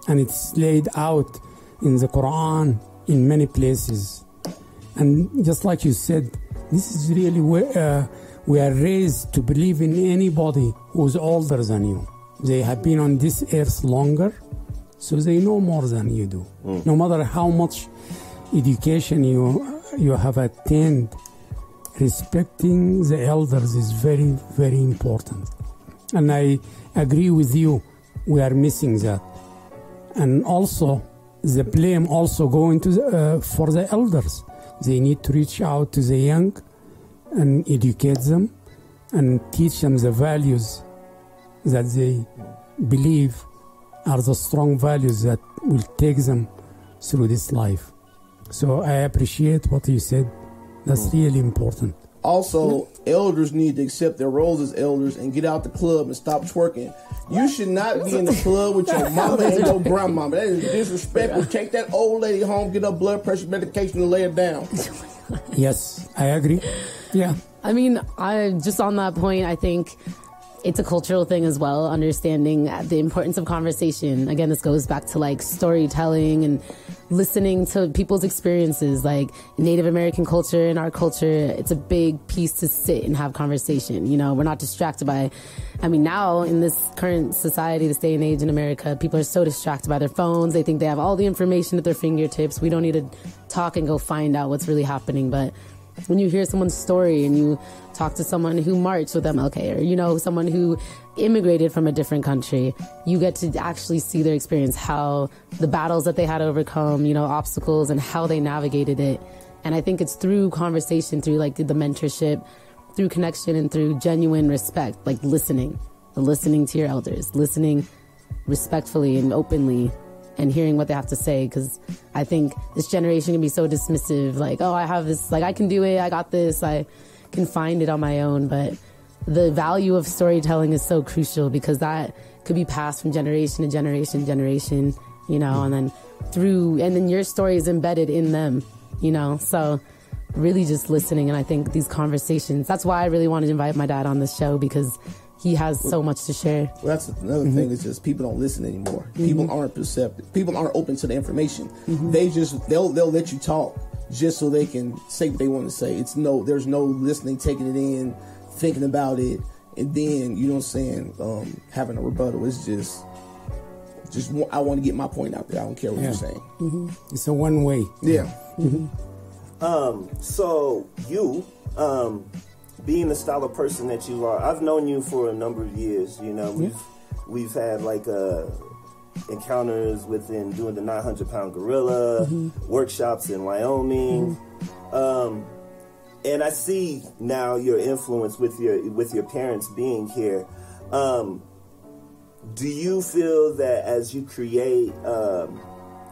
S5: And it's laid out in the Quran in many places. And just like you said, this is really where we are raised to believe in anybody who's older than you. They have been on this earth longer, so they know more than you do. No matter how much education you have attained, respecting the elders is very, very important. And I agree with you, we are missing that. And also, the blame also going to for the elders. They need to reach out to the young and educate them and teach them the values that they believe are the strong values that will take them through this life. So I appreciate what you said. That's really important.
S3: Also, elders need to accept their roles as elders and get out the club and stop twerking. You should not be in the club with your mama and your grandmama. That is disrespectful. Take that old lady home, get her blood pressure medication, and lay her down.
S5: Yes, I agree. Yeah.
S2: I mean, just on that point, I think it's a cultural thing as well, understanding the importance of conversation. Again, this goes back to like storytelling and listening to people's experiences, like Native American culture and our culture. It's a big piece to sit and have conversation. You know, we're not distracted by, I mean, now in this current society, this day and age in America, people are so distracted by their phones. They think they have all the information at their fingertips. We don't need to talk and go find out what's really happening. But when you hear someone's story and you talk to someone who marched with MLK, or, you know, someone who immigrated from a different country, you get to actually see their experience, how the battles that they had to overcome, you know, obstacles, and how they navigated it. And I think it's through conversation, through like the mentorship, through connection, and through genuine respect, like listening to your elders, listening respectfully and openly, and hearing what they have to say. Because I think this generation can be so dismissive, like, oh, I have this, like, I can do it, I got this, I can find it on my own. But the value of storytelling is so crucial, because that could be passed from generation to generation, you know, and then your story is embedded in them, you know. So really just listening. And I think these conversations, that's why I really wanted to invite my dad on this show, because he has so much to share.
S3: Well, that's another thing, is just people don't listen anymore. People aren't perceptive. People aren't open to the information. They'll let you talk just so they can say what they want to say. There's no listening, taking it in, thinking about it, and then, you know what I'm saying, having a rebuttal. It's just I want to get my point out there. I don't care what you're saying.
S5: It's a one way.
S3: Yeah.
S1: So you, being the style of person that you are, I've known you for a number of years. You know, we've had like encounters within doing the 900-pound gorilla workshops in Wyoming, and I see now your influence with your parents being here. Do you feel that as you create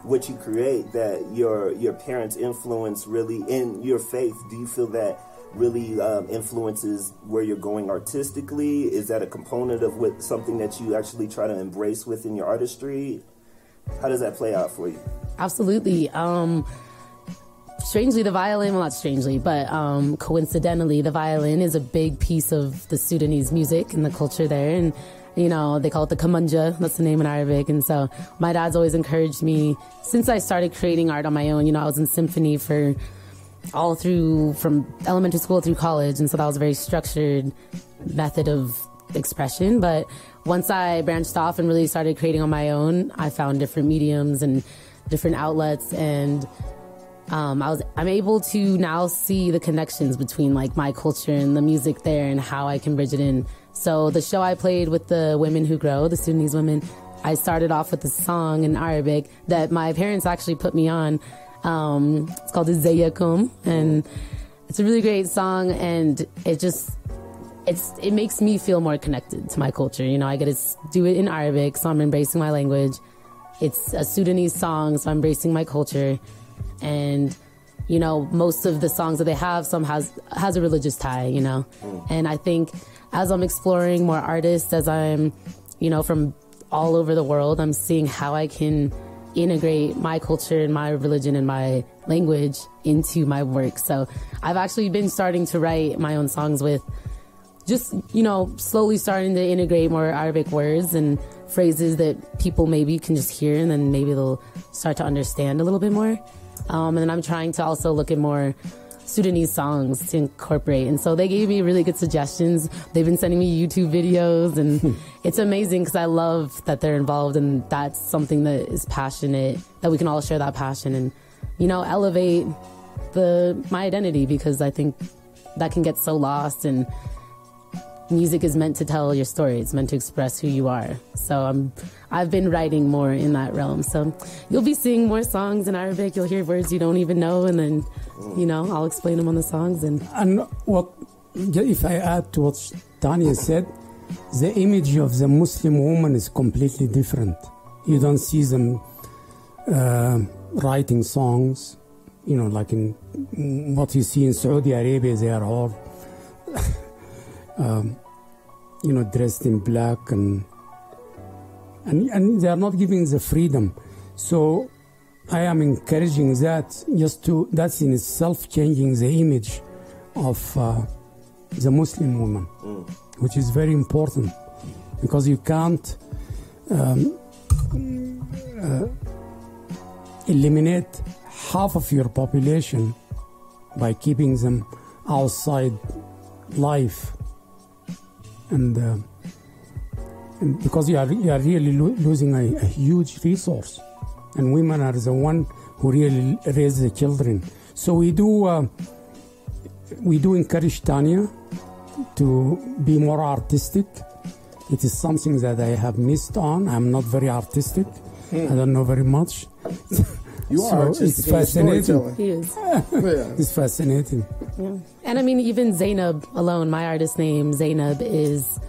S1: what you create, that your parents' influence really in your faith? Do you feel that really influences where you're going artistically? Is that a component of something that you actually try to embrace within your artistry? How does that play out for you?
S2: Absolutely. Strangely, the violin, well, not strangely, but coincidentally, the violin is a big piece of the Sudanese music and the culture there. And, you know, they call it the kamanja. That's the name in Arabic. And so my dad's always encouraged me, since I started creating art on my own. You know, I was in symphony for all through from elementary school through college. And so that was a very structured method of expression. But once I branched off and really started creating on my own, I found different mediums and different outlets, and I'm able to now see the connections between like my culture and the music there and how I can bridge it in. So the show I played with the Women Who Grow, the Sudanese women, I started off with a song in Arabic that my parents actually put me on. It's called Izayakum, and it's a really great song, and it makes me feel more connected to my culture. You know, I get to do it in Arabic, so I'm embracing my language. It's a Sudanese song, so I'm embracing my culture. And, you know, most of the songs that they have, some has a religious tie, you know. And I think as I'm exploring more artists, as I'm, you know, from all over the world, I'm seeing how I can integrate my culture and my religion and my language into my work. So I've actually been starting to write my own songs with just, you know, slowly starting to integrate more Arabic words and phrases that people maybe can just hear, and then maybe they'll start to understand a little bit more. And then I'm trying to also look at more Sudanese songs to incorporate. And so they gave me really good suggestions. They've been sending me YouTube videos, and it's amazing because I love that they're involved, and that's something that is passionate, that we can all share that passion and, you know, elevate my identity, because I think that can get so lost, and music is meant to tell your story. It's meant to express who you are. So I've been writing more in that realm. So you'll be seeing more songs in Arabic. You'll hear words you don't even know, and then, you know, I'll explain them on the songs. And
S5: what, if I add to what Tanya said, the image of the Muslim woman is completely different. You don't see them writing songs, you know, like in what you see in Saudi Arabia. They are all you know, dressed in black, and they are not giving the freedom. So I am encouraging that, that's in itself changing the image of the Muslim woman, which is very important, because you can't eliminate half of your population by keeping them outside life. And because you are really losing a huge resource, and women are the one who really raise the children. So we do encourage Tanya to be more artistic. It is something that I have missed on. I'm not very artistic. I don't know very much.
S3: You are artistic.
S5: It's fascinating.
S2: he is.
S3: Yeah.
S5: It's fascinating.
S2: Yeah. And I mean, even Zanib alone, my artist name, Zanib, is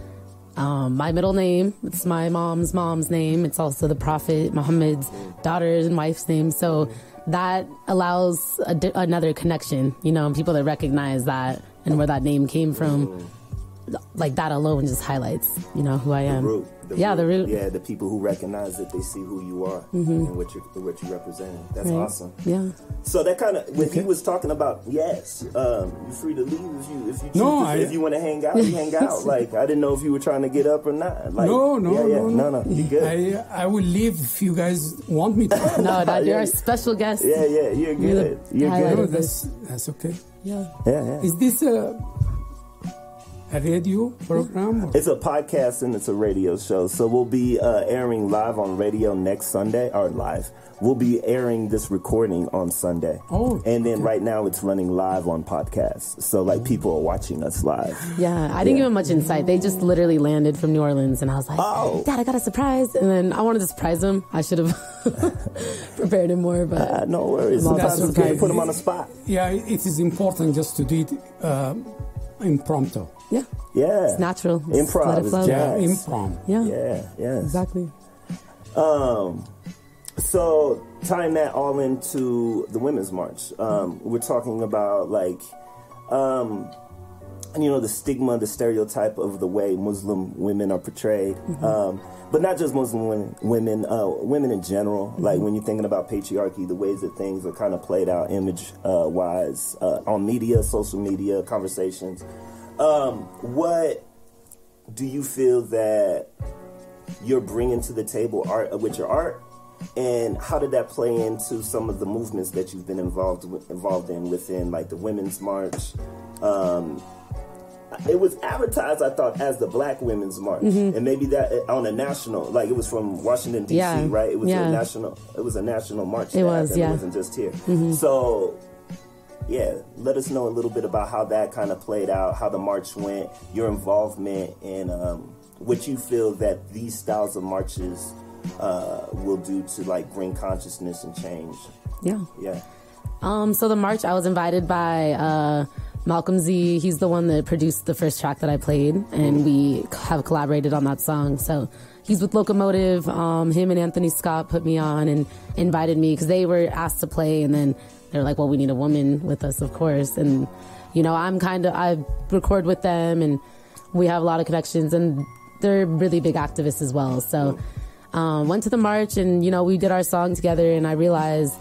S2: my middle name. It's my mom's name. It's also the Prophet Muhammad's daughter and wife's name. So that allows another connection, you know, and people that recognize that and where that name came from. Like that alone just highlights, you know, who I am.
S1: The root.
S2: Yeah,
S1: the people who recognize that they see who you are and what you represent. That's
S2: right.
S1: awesome.
S2: Yeah.
S1: So that kind of when he was talking about you're free to leave if you choose if you want to hang out, you hang out. Like I didn't know if you were trying to get up or not. Like, no. You good?
S5: I will leave if you guys want me to.
S2: No, Dad, you're a special guest.
S1: Yeah, you're good. You're good.
S5: No, that's okay.
S2: Yeah.
S5: Is this a radio program? Or?
S1: It's a podcast and it's a radio show. So we'll be airing live on radio next Sunday. Or live. We'll be airing this recording on Sunday.
S5: Oh.
S1: And then right now it's running live on podcasts. So like people are watching us live.
S2: Yeah, I didn't give them much insight. They just literally landed from New Orleans, and I was like, Dad, I got a surprise. And then I wanted to surprise him. I should have prepared him more, but
S1: no worries. Sometimes it's good to put him on the spot.
S5: Yeah, it is important just to do it impromptu.
S1: Yeah.
S2: It's natural.
S1: Improv is jazz.
S5: Improv.
S1: Yeah.
S2: Exactly.
S1: So tying that all into the Women's March, we're talking about like, you know, the stigma, the stereotype of the way Muslim women are portrayed. But not just Muslim women in general. Like when you're thinking about patriarchy, the ways that things are kind of played out image-wise on media, social media, conversations. What do you feel that you're bringing to the table with your art? And how did that play into some of the movements that you've been involved in within, like the Women's March? It was advertised, I thought, as the Black Women's March, and maybe that on a national, like it was from Washington D.C., right? It was a national. It was a national march. It wasn't just here. So, yeah, let us know a little bit about how that kind of played out, how the march went, your involvement, and what you feel that these styles of marches will do to like bring consciousness and change. Yeah.
S2: So the march, I was invited by Malcolm Z. He's the one that produced the first track that I played, and we have collaborated on that song. So he's with Locomotive. Him and Anthony Scott put me on and invited me because they were asked to play, and then they're like, well, we need a woman with us, of course. And, you know, I record with them, and we have a lot of connections, and they're really big activists as well. So went to the march, and, you know, we did our song together, and I realized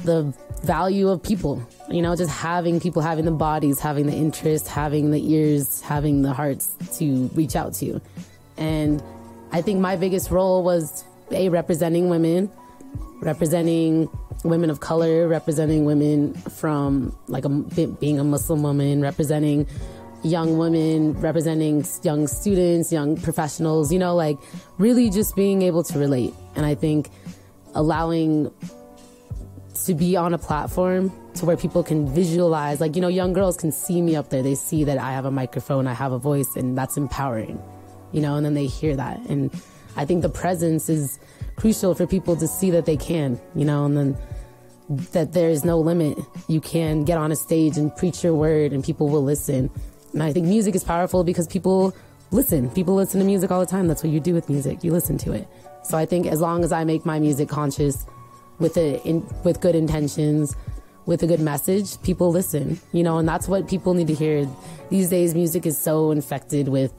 S2: the value of people, you know, just having people, having the bodies, having the interest, having the ears, having the hearts to reach out to. And I think my biggest role was representing women of color, representing women from like being a Muslim woman, representing young women, representing young students, young professionals, you know, like really just being able to relate. And I think allowing to be on a platform to where people can visualize, like, you know, young girls can see me up there. They see that I have a microphone, I have a voice, and that's empowering, you know, and then they hear that. And I think the presence is crucial for people to see that they can, you know, and then that there is no limit. You can get on a stage and preach your word and people will listen. And I think music is powerful because people listen. People listen to music all the time. That's what you do with music. You listen to it. So I think as long as I make my music conscious, with good intentions, with a good message, people listen, you know, and that's what people need to hear. These days, music is so infected with,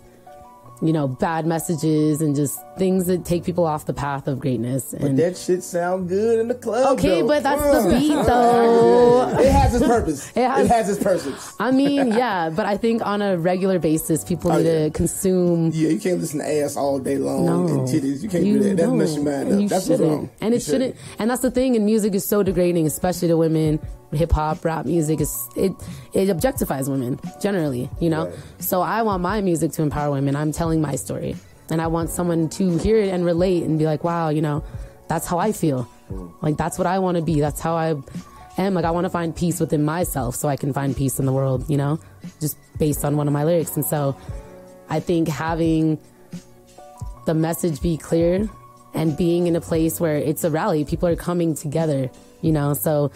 S2: you know, bad messages and just things that take people off the path of greatness.
S3: But that shit sound good in the club.
S2: Okay,
S3: though.
S2: but that's the beat, though.
S3: It has its purpose. It has its purpose.
S2: I mean, yeah, but I think on a regular basis, people need to consume.
S3: Yeah, you can't listen to ass all day long and titties. You can't do that.
S2: That
S3: mess your mind up. That's what's wrong.
S2: And it shouldn't. And that's the thing. And music is so degrading, especially to women. Hip hop, rap music it objectifies women generally, you know. Right. So I want my music to empower women. I'm telling my story, and I want someone to hear it and relate and be like, wow, you know, that's how I feel. Like that's what I want to be. That's how I am. Like I want to find peace within myself, so I can find peace in the world. You know, just based on one of my lyrics. And so I think having the message be clear and being in a place where it's a rally, people are coming together. You know, so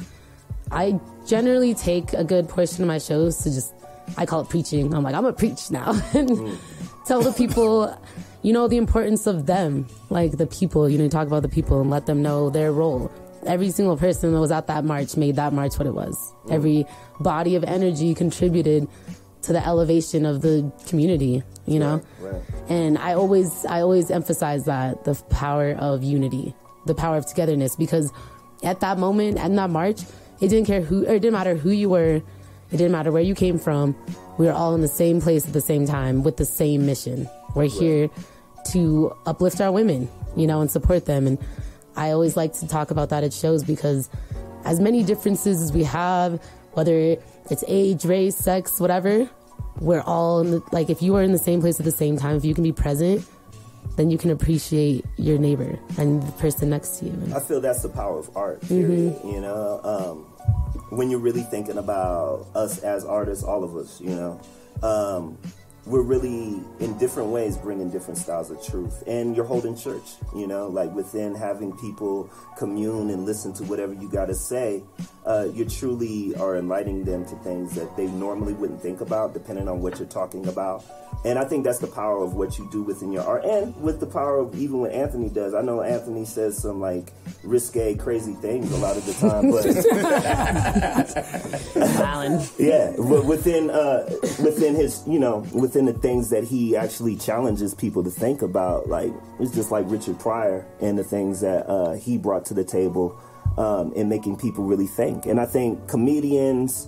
S2: I generally take a good portion of my shows to just, I call it preaching. I'm like, I'm going to preach now and tell the people, you know, the importance of them, like the people, you know, talk about the people and let them know their role. Every single person that was at that march made that march what it was. Every body of energy contributed to the elevation of the community, you know? Right. And I always emphasize that, the power of unity, the power of togetherness, because at that moment, at that march, it didn't matter who you were. It didn't matter where you came from. We were all in the same place at the same time with the same mission. We're here to uplift our women, you know, and support them. And I always like to talk about that at shows because as many differences as we have, whether it's age, race, sex, whatever, we're all like, if you are in the same place at the same time, if you can be present, then you can appreciate your neighbor and the person next to you.
S1: I feel that's the power of art, period. You know, when you're really thinking about us as artists, all of us, you know, we're really in different ways bringing different styles of truth. And you're holding church, you know, like within having people commune and listen to whatever you got to say, you truly are enlightening them to things that they normally wouldn't think about, depending on what you're talking about. And I think that's the power of what you do within your art, and with the power of even what Anthony does. I know Anthony says some like risque, crazy things a lot of the time, but yeah, but within his, you know, within the things that he actually challenges people to think about, like it's just like Richard Pryor and the things that he brought to the table in making people really think. And I think comedians,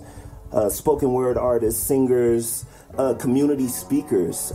S1: spoken word artists, singers, community speakers,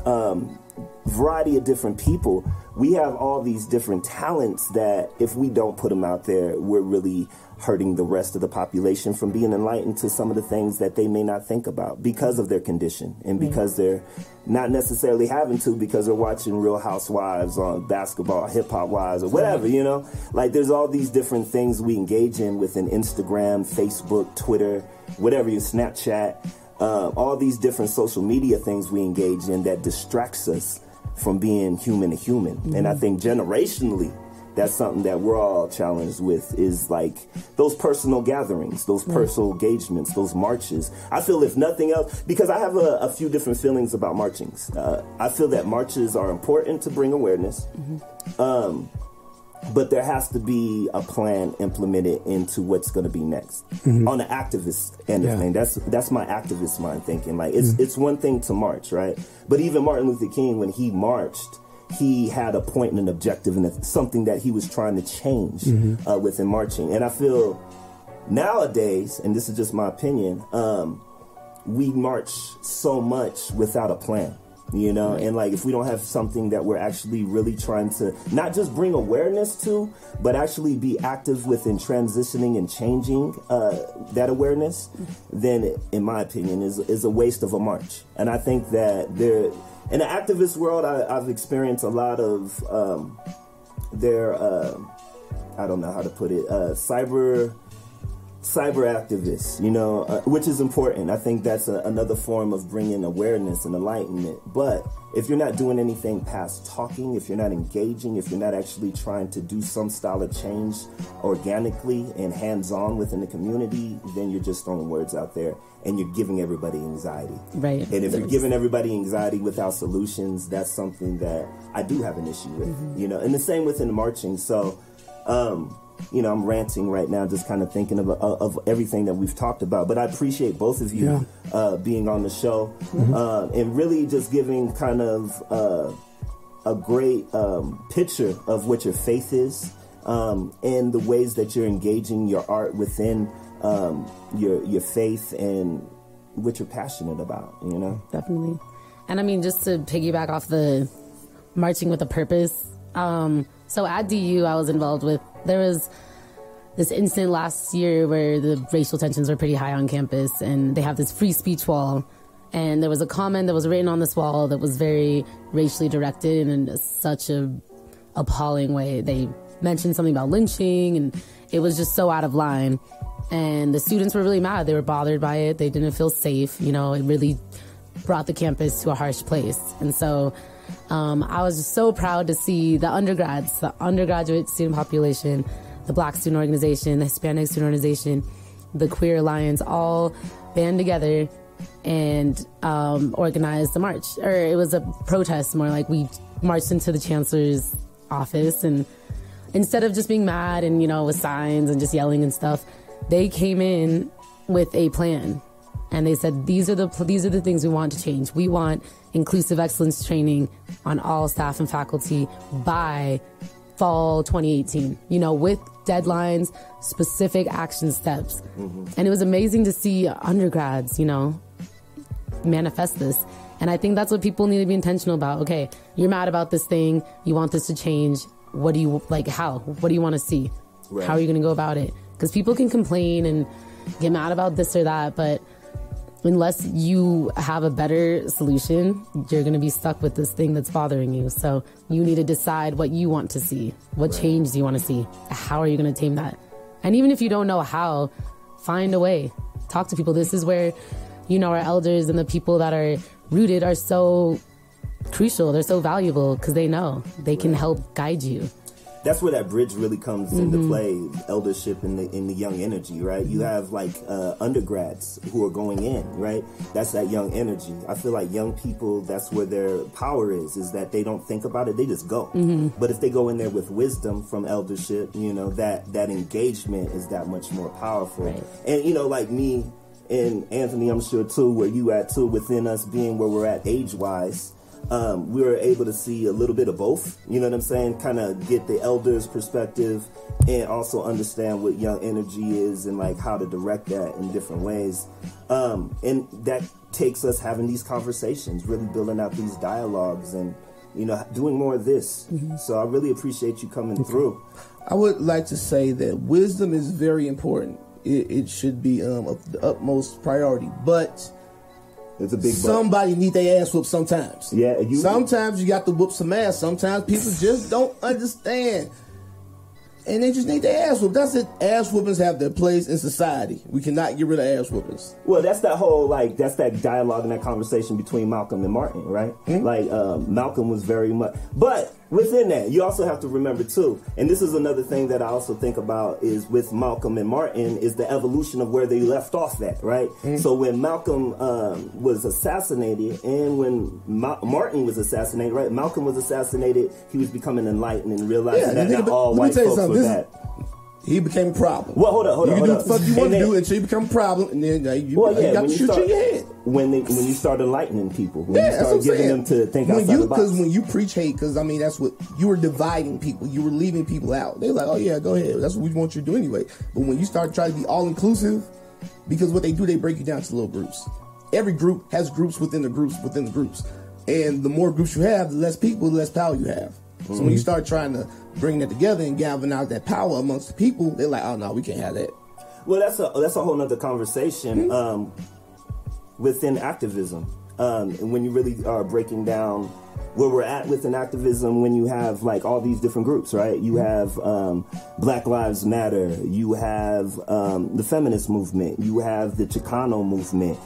S1: variety of different people. We have all these different talents that if we don't put them out there, we're really hurting the rest of the population from being enlightened to some of the things that they may not think about because of their condition and because they're not necessarily having to because they're watching Real Housewives on Basketball, Hip Hop Wives, or whatever, you know? Like, there's all these different things we engage in within Instagram, Facebook, Twitter, whatever, your Snapchat, all these different social media things we engage in that distracts us from being human to human. And I think generationally, that's something that we're all challenged with, is like those personal gatherings, those personal engagements, those marches. I feel if nothing else, because I have a few different feelings about marchings. I feel that marches are important to bring awareness, but there has to be a plan implemented into what's going to be next. On the activist end of thing, that's my activist mind thinking. Like, it's one thing to march, right? But even Martin Luther King, when he marched, he had a point and an objective and something that he was trying to change within marching. And I feel nowadays, and this is just my opinion, we march so much without a plan, you know? And like, if we don't have something that we're actually really trying to not just bring awareness to, but actually be active within transitioning and changing that awareness, then in my opinion is a waste of a march. And I think that in the activist world, I've experienced a lot of I don't know how to put it, cyber activists, you know, which is important. I think that's another form of bringing awareness and enlightenment. But if you're not doing anything past talking, if you're not engaging, if you're not actually trying to do some style of change organically and hands-on within the community, then you're just throwing words out there and you're giving everybody anxiety.
S2: Right.
S1: And if you're giving everybody anxiety without solutions, that's something that I do have an issue with, you know, and the same within the marching. So, you know, I'm ranting right now, just kind of thinking of everything that we've talked about. But I appreciate both of you being on the show and really just giving kind of a great picture of what your faith is and the ways that you're engaging your art within your faith and what you're passionate about, you know?
S2: Definitely. And I mean, just to piggyback off the marching with a purpose. So at DU, I was involved with, there was this incident last year where the racial tensions were pretty high on campus, and they have this free speech wall. And there was a comment that was written on this wall that was very racially directed in such a appalling way. They mentioned something about lynching, and it was just so out of line. And the students were really mad. They were bothered by it. They didn't feel safe. You know, it really brought the campus to a harsh place. And so I was just so proud to see the undergrads, the undergraduate student population, the Black student organization, the Hispanic student organization, the Queer Alliance, all band together and organized the march. Or it was a protest, more like we marched into the chancellor's office, and instead of just being mad and, you know, with signs and just yelling and stuff, they came in with a plan. And they said, these are the things we want to change. We want inclusive excellence training on all staff and faculty by fall 2018, you know, with deadlines, specific action steps. And it was amazing to see undergrads, you know, manifest this. And I think that's what people need to be intentional about. Okay, you're mad about this thing. You want this to change. What do you, like, how? What do you want to see? Right. How are you going to go about it? Because people can complain and get mad about this or that, but unless you have a better solution, you're going to be stuck with this thing that's bothering you. So you need to decide what you want to see. What change do you want to see? How are you going to tame that? And even if you don't know how, find a way. Talk to people. This is where, you know, our elders and the people that are rooted are so crucial. They're so valuable because they know. They can help guide you.
S1: That's where that bridge really comes into play, eldership and the young energy, right? You have like undergrads who are going in, right? That's that young energy. I feel like young people, that's where their power is that they don't think about it, they just go. But if they go in there with wisdom from eldership, you know, that engagement is that much more powerful. Right. And, you know, like me and Anthony, I'm sure too, where you at too, within us being where we're at age-wise, we were able to see a little bit of both, you know what I'm saying? Kind of get the elders' perspective and also understand what young energy is and like how to direct that in different ways. And that takes us having these conversations, really building out these dialogues and doing more of this. So I really appreciate you coming through.
S3: I would like to say that wisdom is very important. It should be of the utmost priority, but
S1: it's a big
S3: somebody need their ass whooped sometimes.
S1: Yeah,
S3: sometimes you got to whoop some ass. Sometimes people just don't understand, and they just need their ass whooped. That's it. Ass whoopings have their place in society. We cannot get rid of ass whoopings.
S1: Well, that's that whole that's that dialogue and that conversation between Malcolm and Martin, right? Like Malcolm was very much, but within that, you also have to remember too, and this is another thing that I also think about is with Malcolm and Martin is the evolution of where they left off at, right? So when Malcolm was assassinated and when Martin was assassinated, right? Malcolm was assassinated, he was becoming enlightened and realizing that not all white folks were bad.
S3: He became a problem.
S1: Well, hold up.
S3: You can do what the fuck you want to do until you become a problem, and then you got to shoot you in your head.
S1: When you start enlightening people, when you start giving them to think outside the box.
S3: Because when you preach hate, because I mean that's what you were dividing people, you were leaving people out. They're like, oh yeah, go ahead, that's what we want you to do anyway. But when you start trying to be all inclusive, because what they do, they break you down to little groups. Every group has groups within the groups within the groups, and the more groups you have, the less people, the less power you have. So when you start trying to bring that together and galvanize that power amongst the people, they're like, oh no, we can't have that.
S1: Well, that's a whole nother conversation within activism. And when you really are breaking down where we're at within activism, when you have like all these different groups, right? You have Black Lives Matter, you have the feminist movement, you have the Chicano movement,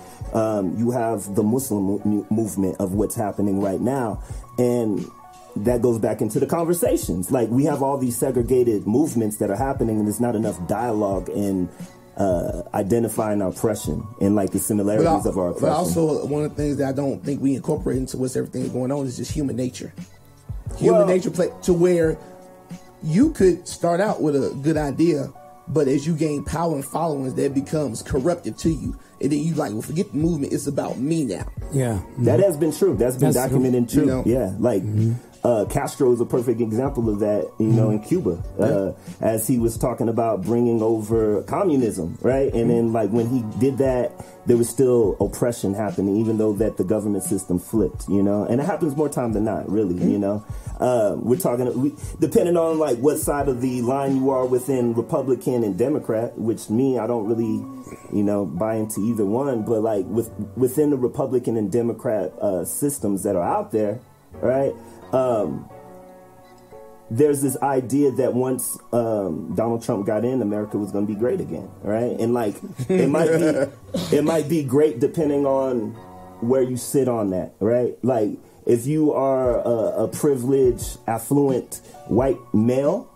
S1: you have the Muslim movement of what's happening right now. And that goes back into the conversations. Like, we have all these segregated movements that are happening, and there's not enough dialogue in identifying our oppression and like the similarities of our oppression.
S3: But also, one of the things that I don't think we incorporate into what's everything going on is just human nature. Human nature play to where you could start out with a good idea, but as you gain power and followings, that becomes corruptive to you. And then you like, well, forget the movement. It's about me now.
S5: Yeah.
S1: That has been true. That's been documented true.
S3: You know?
S1: Yeah. Like, Castro is a perfect example of that, in Cuba, as he was talking about bringing over communism, right? And then, like, when he did that, there was still oppression happening, even though that the government system flipped, and it happens more time than not, really, we're talking, depending on, like, what side of the line you are within Republican and Democrat, which I don't really, buy into either one, but, like, within the Republican and Democrat systems that are out there, right? There's this idea that once Donald Trump got in, America was going to be great again, right? And like it might be great depending on where you sit on that, right? Like if you are a privileged, affluent white male,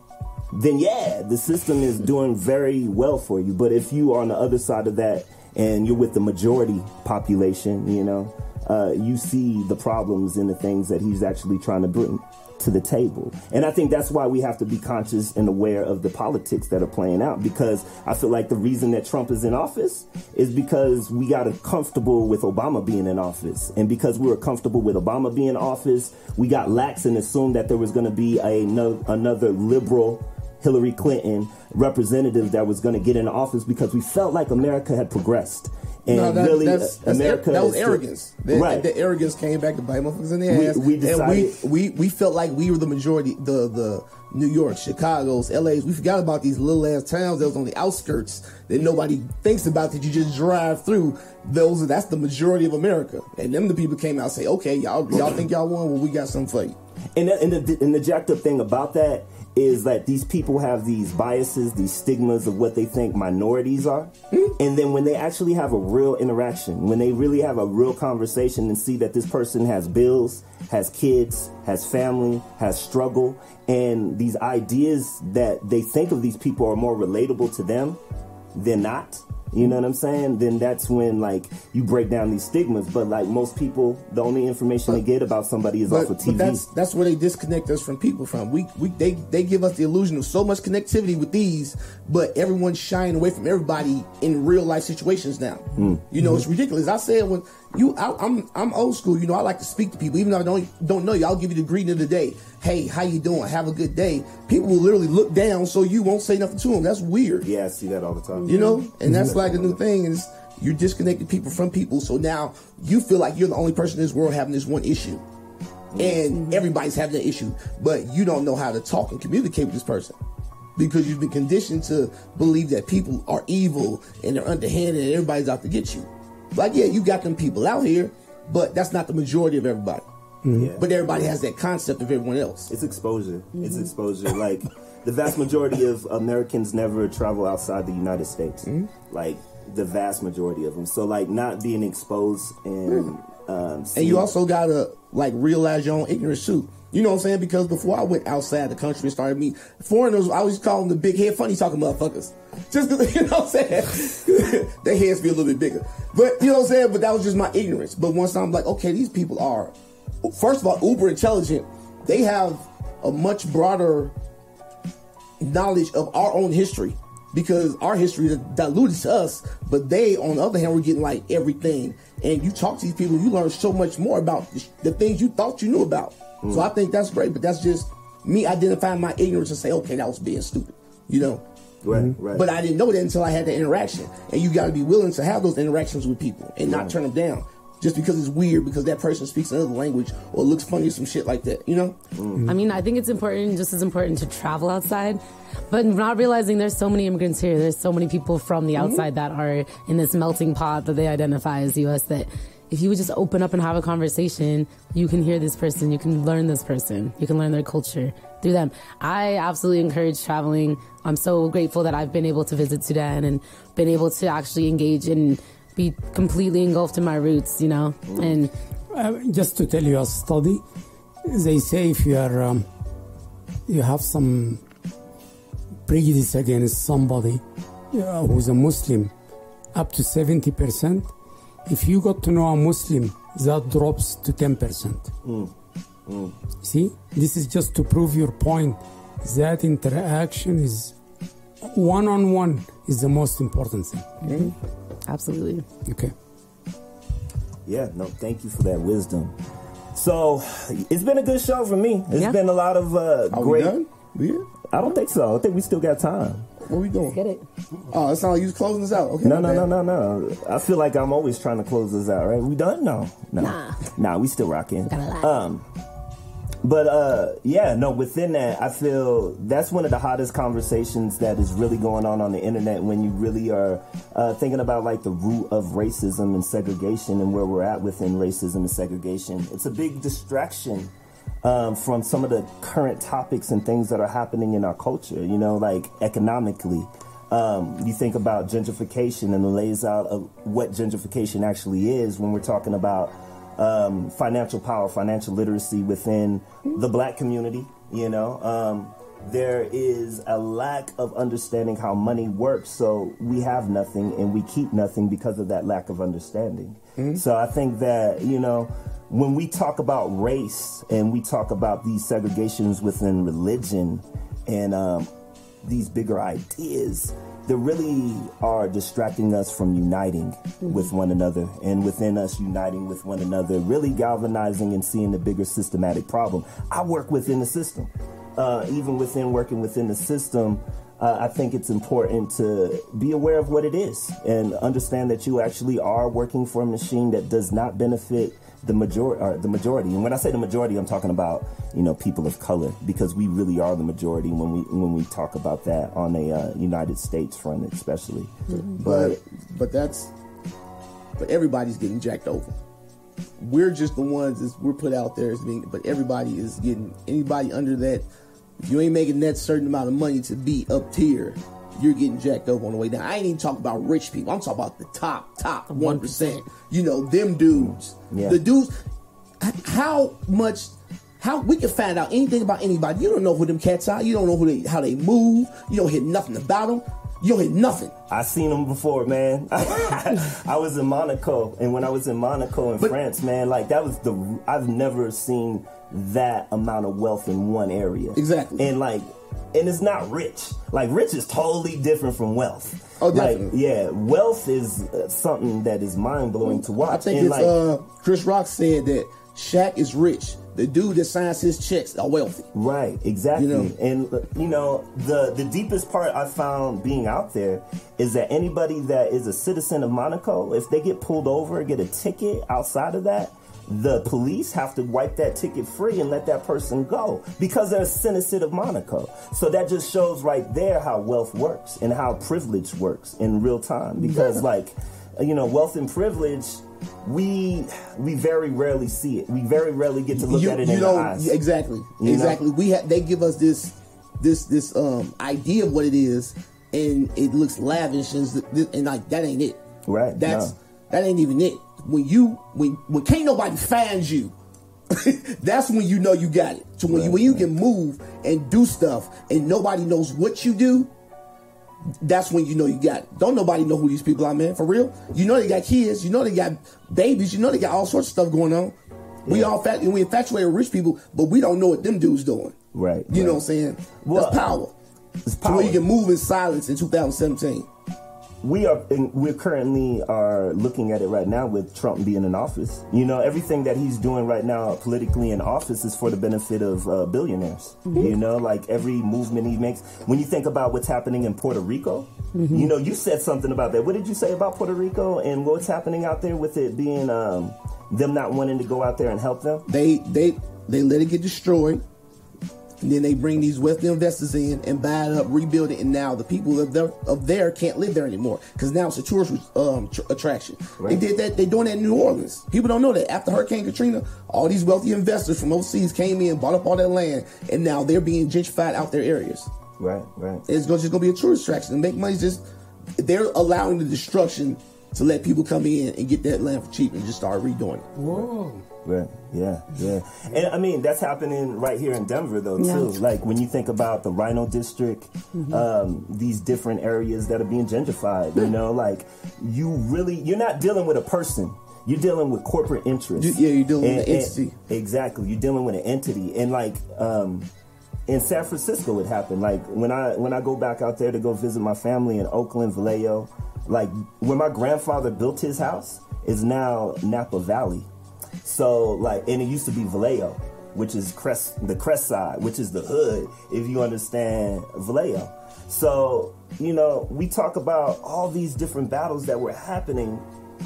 S1: then yeah, the system is doing very well for you. But if you are on the other side of that and you're with the majority population, you see the problems in the things that he's actually trying to bring to the table. And I think that's why we have to be conscious and aware of the politics that are playing out, because I feel like the reason that Trump is in office is because we got comfortable with Obama being in office. And because we were comfortable with Obama being in office, we got lax and assumed that there was going to be another liberal Hillary Clinton representative that was going to get in office, because we felt like America had progressed. And America
S3: that was arrogance.
S1: Right.
S3: The arrogance came back to bite motherfuckers in the ass.
S1: We decided,
S3: and we felt like we were the majority. The New York, Chicago's, LA's. We forgot about these little ass towns that was on the outskirts that nobody thinks about, that you just drive through. That's the majority of America. And them the people came out and say, okay, y'all think y'all won? Well, we got something for you.
S1: And the jacked up thing about that is that these people have these biases, these stigmas of what they think minorities are. And then when they actually have a real interaction, when they really have a real conversation and see that this person has bills, has kids, has family, has struggle, and these ideas that they think of these people are more relatable to them than not, you know what I'm saying? Then that's when, like, you break down these stigmas. But, like, most people, the only information they get about somebody is off of TV.
S3: But that's where they disconnect us from people from. They give us the illusion of so much connectivity with these, but everyone's shying away from everybody in real life situations now. It's ridiculous. I said when I'm old school. I like to speak to people, even though I don't know you. I'll give you the greeting of the day. Hey, how you doing? Have a good day. People will literally look down so you won't say nothing to them. That's weird.
S1: Yeah, I see that all the time.
S3: And that's like a new thing is you're disconnecting people from people. So now you feel like you're the only person in this world having this one issue. and everybody's having that issue, but you don't know how to talk and communicate with this person because you've been conditioned to believe that people are evil and they're underhanded and everybody's out to get you. Like, yeah, you got them people out here, but that's not the majority of everybody. Yeah. But everybody has that concept of everyone else.
S1: It's exposure. It's exposure. Like, the vast majority of Americans never travel outside the United States. Like, the vast majority of them. So, like, not being exposed and... and
S3: you also gotta, like, realize your own ignorance, too. You know what I'm saying? Because before I went outside the country and started meeting foreigners, I always call them the big head funny talking motherfuckers. Just because, you know what I'm saying? Their heads be a little bit bigger. But, you know what I'm saying? But that was just my ignorance. But once I'm like, okay, these people are, first of all, uber intelligent. They have a much broader knowledge of our own history. Because our history is diluted to us, but they, on the other hand, were getting like everything. And you talk to these people, you learn so much more about the things you thought you knew about. So I think that's great, but that's just me identifying my ignorance and say, okay, that was being stupid, you know?
S1: Right.
S3: But I didn't know that until I had the interaction. And you got to be willing to have those interactions with people and not turn them down. Just because it's weird, because that person speaks another language or looks funny or some shit like that, you know?
S2: I mean, I think it's important, just as important to travel outside, but not realizing there's so many immigrants here. There's so many people from the outside that are in this melting pot that they identify as U.S. that if you would just open up and have a conversation, you can hear this person, you can learn this person, you can learn their culture through them. I absolutely encourage traveling. I'm so grateful that I've been able to visit Sudan and been able to actually engage and be completely engulfed in my roots, you know. And
S5: just to tell you a study, they say if you are you have some prejudice against somebody who's a Muslim, up to 70%. If you got to know a Muslim, that drops to 10%. See, this is just to prove your point. That interaction is one-on-one is the most important thing.
S2: Absolutely.
S5: Okay.
S1: Yeah, no, thank you for that wisdom. So, it's been a good show for me. It's been a lot of great...
S3: Are we done?
S1: I don't think so. I think we still got time.
S3: What we doing?
S2: Let's get it.
S3: Oh, it sounds like you was closing us out. Okay.
S1: No. I feel like I'm always trying to close this out, right? We done? No. Nah, we still rocking. Within that, I feel that's one of the hottest conversations that is really going on the internet when you really are thinking about like the root of racism and segregation and where we're at within racism and segregation. It's a big distraction from some of the current topics and things that are happening in our culture, you know, like economically. You think about gentrification and it lays out what gentrification actually is when we're talking about financial power, financial literacy within the black community, you know. There is a lack of understanding how money works, so we have nothing and we keep nothing because of that lack of understanding. So I think that, you know, when we talk about race and we talk about these segregations within religion and these bigger ideas, they really are distracting us from uniting with one another, and within us uniting with one another, really galvanizing and seeing the bigger systematic problem. I work within the system. Even within working within the system, I think it's important to be aware of what it is and understand that you actually are working for a machine that does not benefit the majority. And when I say the majority, I'm talking about, you know, people of color, because we really are the majority when we talk about that on a United States front, especially. But everybody's getting jacked over. We're just the ones that we're put out there as being, but everybody is getting, anybody under that, if you ain't making that certain amount of money to be up tier, you're getting jacked up on the way down. I ain't even talking about rich people. I'm talking about the top 1%. You know, them dudes. Yeah. The dudes, how we can find out anything about anybody. You don't know who them cats are. You don't know how they move. You don't hear nothing about them. You don't hear nothing. I seen them before, man. I was in Monaco, and when I was in Monaco in France, man, like that was I've never seen that amount of wealth in one area.
S3: Exactly.
S1: And it's not rich. Like, rich is totally different from wealth.
S3: Oh, definitely.
S1: Like, yeah, wealth is something that is mind-blowing to watch.
S3: I think Chris Rock said that Shaq is rich. The dude that signs his checks are wealthy.
S1: Right, exactly.
S3: You know?
S1: And, you know, the deepest part I found being out there is that anybody that is a citizen of Monaco, if they get pulled over, get a ticket outside of that, the police have to wipe that ticket free and let that person go because they're a citizen of Monaco. So that just shows right there how wealth works and how privilege works in real time. Because wealth and privilege, we very rarely see it. We very rarely get to look at it in the eyes.
S3: Exactly. They give us this idea of what it is, and it looks lavish, and like that ain't it.
S1: Right.
S3: That ain't even it. When can't nobody find you, that's when you know you got it. So when you can move and do stuff and nobody knows what you do, that's when you know you got it. Don't nobody know who these people are, man. For real. You know they got kids. You know they got babies. You know they got all sorts of stuff going on. Yeah. We infatuate with rich people, but we don't know what them dudes doing.
S1: Right.
S3: You know what I'm saying?
S1: Well,
S3: that's power.
S1: It's power.
S3: So where you can move in silence in 2017.
S1: We currently are looking at it right now with Trump being in office. Everything that he's doing right now politically in office is for the benefit of billionaires. Like every movement he makes. When you think about what's happening in Puerto Rico, you said something about that. What did you say about Puerto Rico and what's happening out there with it being them not wanting to go out there and help them?
S3: They let it get destroyed. And then they bring these Western investors in and buy it up, rebuild it, and now the people of there can't live there anymore because now it's a tourist attraction. Right. They did that. They're doing that in New Orleans. People don't know that. After Hurricane Katrina, all these wealthy investors from overseas came in, bought up all that land, and now they're being gentrified out their areas.
S1: Right.
S3: It's just going to be a tourist attraction. And make money they're allowing the destruction to let people come in and get that land for cheap and just start redoing it.
S5: Whoa.
S1: Right. Yeah. And I mean, that's happening right here in Denver, though, too. Like when you think about the Rhino District, these different areas that are being gentrified, like you're not dealing with a person. You're dealing with corporate interests.
S3: You're dealing with an entity.
S1: Exactly. You're dealing with an entity. And like in San Francisco, it happened. Like when I go back out there to go visit my family in Oakland, Vallejo, like where my grandfather built his house is now Napa Valley. So and it used to be Vallejo, which is the crest side, which is the hood, if you understand Vallejo. So, we talk about all these different battles that were happening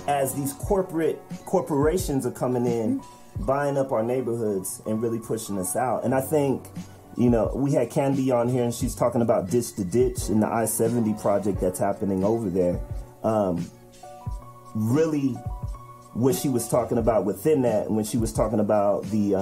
S1: as these corporations are coming in, buying up our neighborhoods and really pushing us out. And I think, we had Candy on here and she's talking about Ditch to Ditch and the I-70 project that's happening over there. Really, what she was talking about within that, when she was talking about the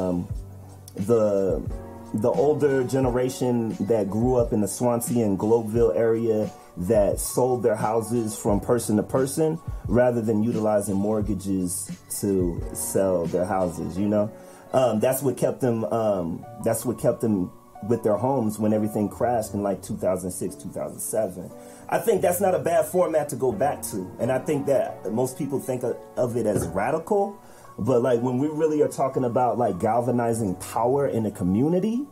S1: older generation that grew up in the Swansea and Globeville area that sold their houses from person to person rather than utilizing mortgages to sell their houses, that's what kept them with their homes when everything crashed in like 2006, 2007. I think that's not a bad format to go back to. And I think that most people think of it as radical. But like when we really are talking about like galvanizing power in a community,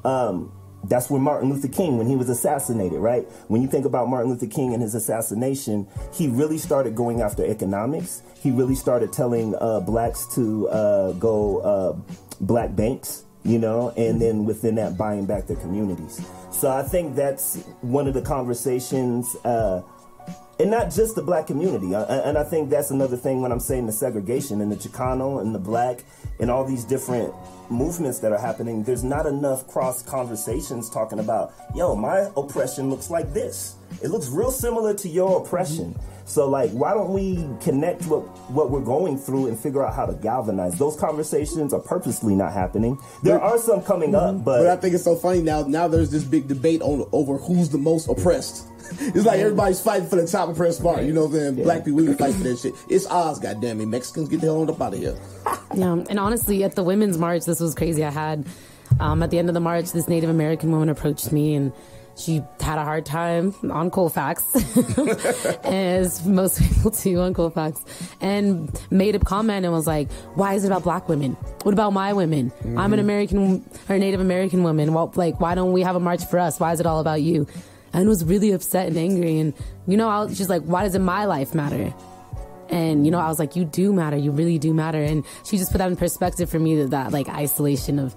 S1: that's where Martin Luther King, when he was assassinated, right? When you think about Martin Luther King and his assassination, he really started going after economics. He really started telling blacks to go black banks, and then within that buying back their communities. So I think that's one of the conversations, and not just the black community. And I think that's another thing when I'm saying the segregation and the Chicano and the black and all these different movements that are happening. There's not enough cross conversations talking about, my oppression looks like this. It looks real similar to your oppression. So like, why don't we connect what we're going through and figure out how to galvanize? Those conversations are purposely not happening. There are some coming up, but
S3: I think it's so funny now there's this big debate over who's the most oppressed. It's like everybody's fighting for the top oppressed part. You know what I'm saying? Black people, we fight for that shit. It's ours, goddammit. Mexicans, get the hell up out of here.
S2: Yeah, and honestly, at the Women's March, this was crazy. I had, at the end of the march, this Native American woman approached me and she had a hard time on Colfax, as most people do on Colfax, and made a comment and was like, why is it about black women? What about my women? I'm an American or Native American woman. Well, why don't we have a march for us? Why is it all about you? And was really upset and angry. And, she's like, why doesn't my life matter? And, I was like, you do matter. You really do matter. And she just put that in perspective for me, that isolation of,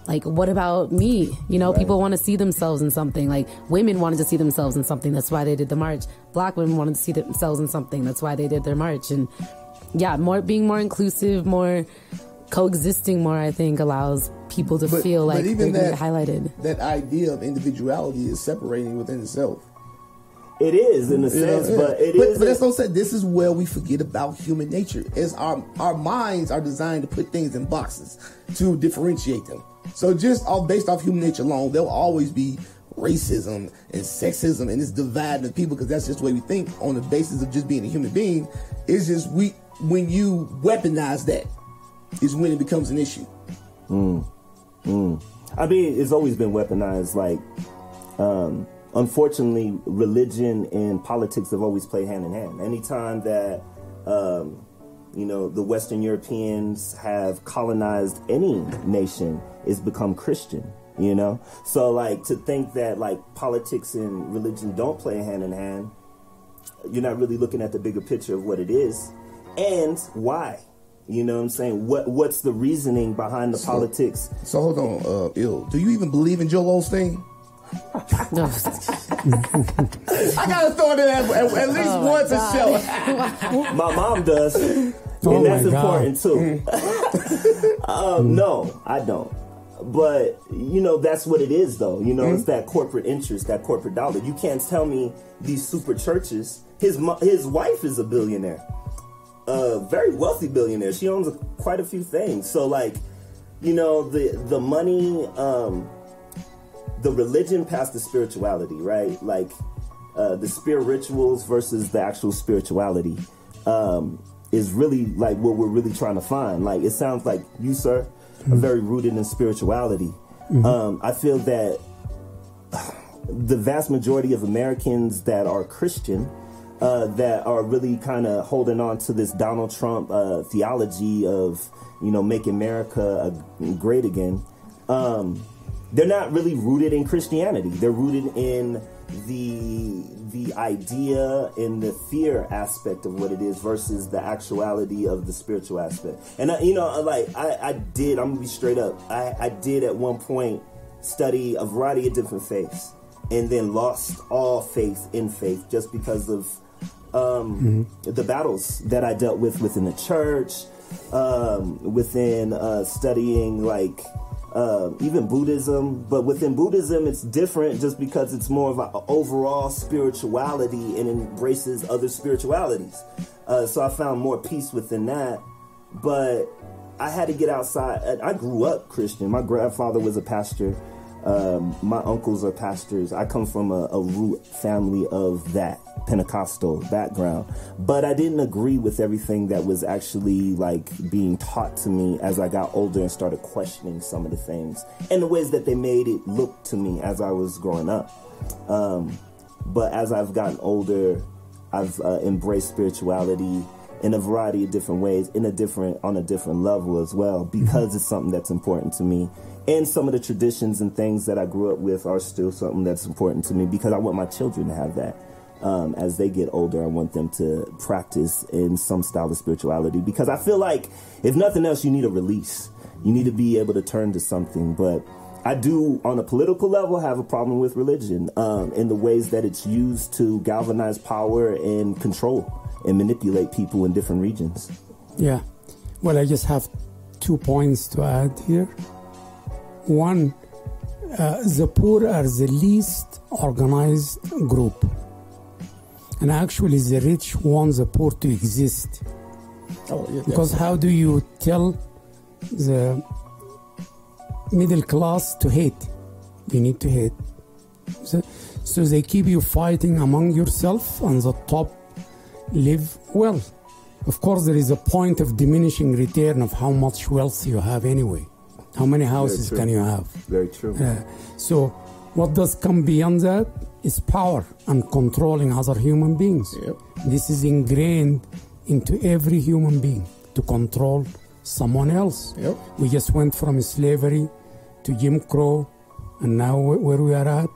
S2: what about me? Right. People want to see themselves in something. Women wanted to see themselves in something. That's why they did the march. Black women wanted to see themselves in something. That's why they did their march. And being more inclusive, more coexisting more, I think, allows people to feel like they're going to get highlighted.
S3: That idea of individuality is separating within itself.
S1: It is, in a sense, but
S3: But that's what I'm saying. This is where we forget about human nature. Is our minds are designed to put things in boxes to differentiate them. So just based off human nature alone, there'll always be racism and sexism and this dividing of people, because that's just the way we think on the basis of just being a human being. It's just when you weaponize that is when it becomes an issue.
S1: I mean, it's always been weaponized. Like, unfortunately, religion and politics have always played hand in hand. Anytime that, the Western Europeans have colonized any nation, it's become Christian, So, like, to think that, like, politics and religion don't play hand in hand, you're not really looking at the bigger picture of what it is and why. You know what I'm saying? What's the reasoning behind the politics?
S3: So hold on, Ill. Do you even believe in Joel Osteen?
S2: No.
S3: I gotta throw it in at least once a show.
S1: My mom does, and that's important too. No, I don't. But that's what it is, though. It's that corporate interest, that corporate dollar. You can't tell me these super churches. His wife is a billionaire. A very wealthy billionaire. She owns quite a few things. So, like, the money, the religion past the spirituality, right? Like, the spirit rituals versus the actual spirituality is really, like, what we're really trying to find. Like, it sounds like you, sir, are very rooted in spirituality. I feel that the vast majority of Americans that are Christian, that are really kind of holding on to this Donald Trump theology of, make America great again. They're not really rooted in Christianity. They're rooted in the idea and the fear aspect of what it is versus the actuality of the spiritual aspect. And, I did, I'm going to be straight up. I did at one point study a variety of different faiths and then lost all faith in faith just because of the battles that I dealt with within the church, within studying, like, even Buddhism. But within Buddhism, it's different just because it's more of an overall spirituality and embraces other spiritualities. So I found more peace within that. But I had to get outside. I grew up Christian. My grandfather was a pastor. My uncles are pastors. I come from a root family of that Pentecostal background, but I didn't agree with everything that was actually, like, being taught to me as I got older and started questioning some of the things and the ways that they made it look to me as I was growing up. But as I've gotten older, I've embraced spirituality in a variety of different ways, on a different level as well, because it's something that's important to me. And some of the traditions and things that I grew up with are still something that's important to me because I want my children to have that. As they get older, I want them to practice in some style of spirituality because I feel like, if nothing else, you need a release. You need to be able to turn to something. But I do, on a political level, have a problem with religion in the ways that it's used to galvanize power and control and manipulate people in different regions.
S5: Yeah. Well, I just have 2 points to add here. One, the poor are the least organized group. And actually, the rich want the poor to exist.
S3: Oh, yeah,
S5: because how do you tell the middle class to hate? You need to hate. So they keep you fighting among yourself, and the top live well. Of course, there is a point of diminishing return of how much wealth you have anyway. How many houses can you have?
S1: Very true.
S5: So what does come beyond that is power and controlling other human beings.
S3: Yep.
S5: This is ingrained into every human being, to control someone else.
S3: Yep.
S5: We just went from slavery to Jim Crow, and now where we are at,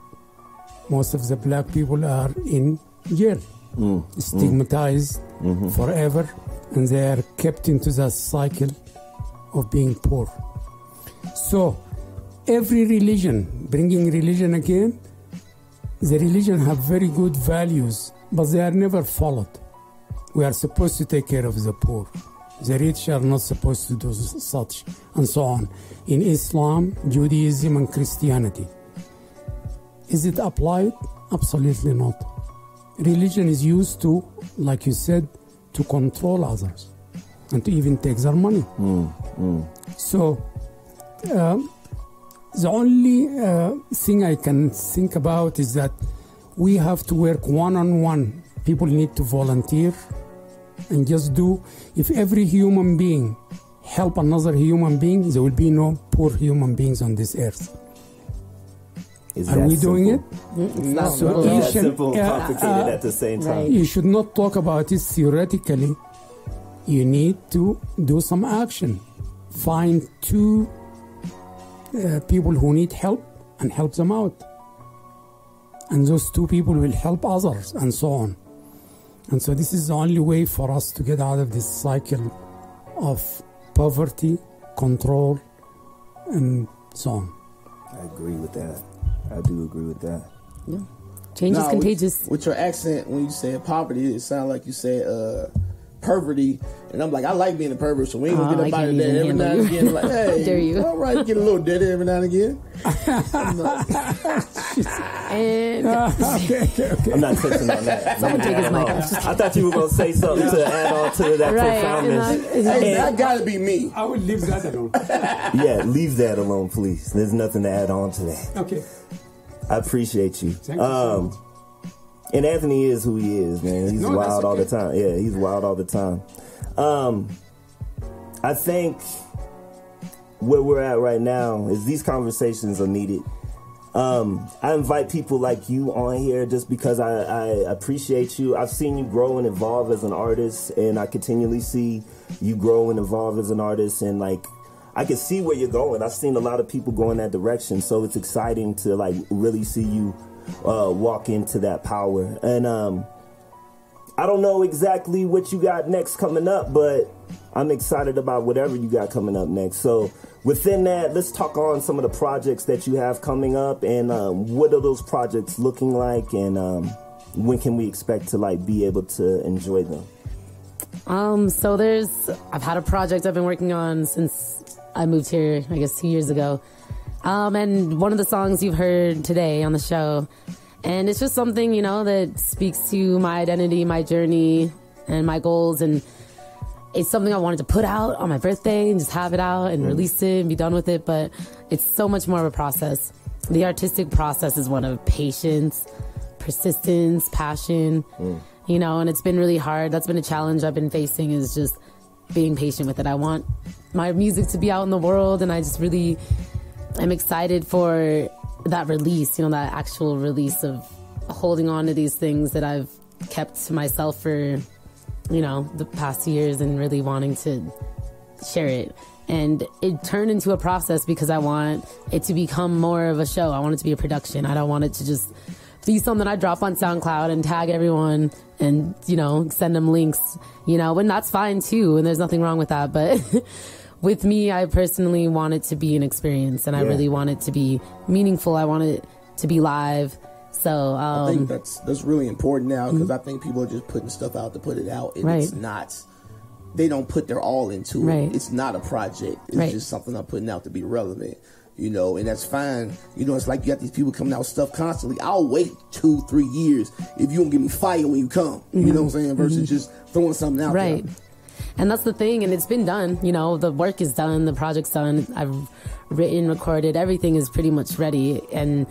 S5: most of the black people are in jail, stigmatized forever, and they are kept into that cycle of being poor. So every religion, bringing religion again, the religion have very good values, but they are never followed. we are supposed to take care of the poor. The rich are not supposed to do such, and so on. In Islam, Judaism, and Christianity. Is it applied? Absolutely not. Religion is used to, like you said, to control others and to even take their money. So, the only thing I can think about is that we have to work one-on-one. People need to volunteer and just do. If every human being help another human being, there will be no poor human beings on this earth. Are we doing it?
S1: No,
S5: So
S1: that's simple, complicated at the same time.
S5: You should not talk about it theoretically. You need to do some action. Find two people who need help and help them out. And those two people will help others, and so on. And so this is the only way for us to get out of this cycle of poverty, control, and so on.
S1: I agree with that. I do agree with that.
S2: Yeah. Change is contagious.
S3: With your accent, when you said poverty, it sounded like you said perverty. And I'm like, I like being a pervert, so we ain't gonna get up out of that every now and again. Like, hey,
S2: dare you?
S3: All right, get a little dirty every now and again.
S2: And
S5: Okay.
S1: I'm not touching on that.
S2: someone take his mic
S1: I
S2: off.
S1: thought you were going to say something to add on to that
S2: Right,
S1: profoundness.
S3: Hey, that gotta be me.
S5: I will leave that alone.
S1: Yeah, leave that alone, please. There's nothing to add on to that.
S5: Okay.
S1: I appreciate you.
S5: Thank you so much.
S1: And Anthony is who he is, man. He's wild all the time. Yeah, he's wild all the time. I think where we're at right now is these conversations are needed. I invite people like you on here just because I appreciate you. I've seen you grow and evolve as an artist, and I continually see you grow and evolve as an artist, and like I can see where you're going. I've seen a lot of people go in that direction, so it's exciting to like really see you walk into that power. And I don't know exactly what you got next coming up, but I'm excited about whatever you got coming up next. So within that, let's talk on some of the projects that you have coming up, and what are those projects looking like, and when can we expect to like be able to enjoy them?
S2: So I've had a project I've been working on since I moved here, I guess 2 years ago. And one of the songs you've heard today on the show, and it's just something, you know, that speaks to my identity, my journey, and my goals, and it's something I wanted to put out on my birthday and just have it out and release it and be done with it, but it's so much more of a process. The artistic process is one of patience, persistence, passion, you know, and it's been really hard. That's been a challenge I've been facing, is just being patient with it. I want my music to be out in the world, and I just really am excited for that release, you know, that actual release of holding on to these things that I've kept to myself for, you know, the past years, and really wanting to share it. And it turned into a process because I want it to become more of a show. I want it to be a production. I don't want it to just be something I drop on SoundCloud and tag everyone and, you know, send them links, you know, and that's fine too. And there's nothing wrong with that. But with me, I personally want it to be an experience, and I really want it to be meaningful. I want it to be live. So
S3: I think that's really important now, because I think people are just putting stuff out to put it out, and it's not. They don't put their all into it. It's not a project. It's just something I'm putting out to be relevant, you know, and that's fine. You know, it's like you got these people coming out with stuff constantly. I'll wait 2-3 years if you don't give me fire when you come. You know what I'm saying? Versus just throwing something out there.
S2: And that's the thing, and it's been done. You know, the work is done, the project's done. I've written, recorded, everything is pretty much ready, and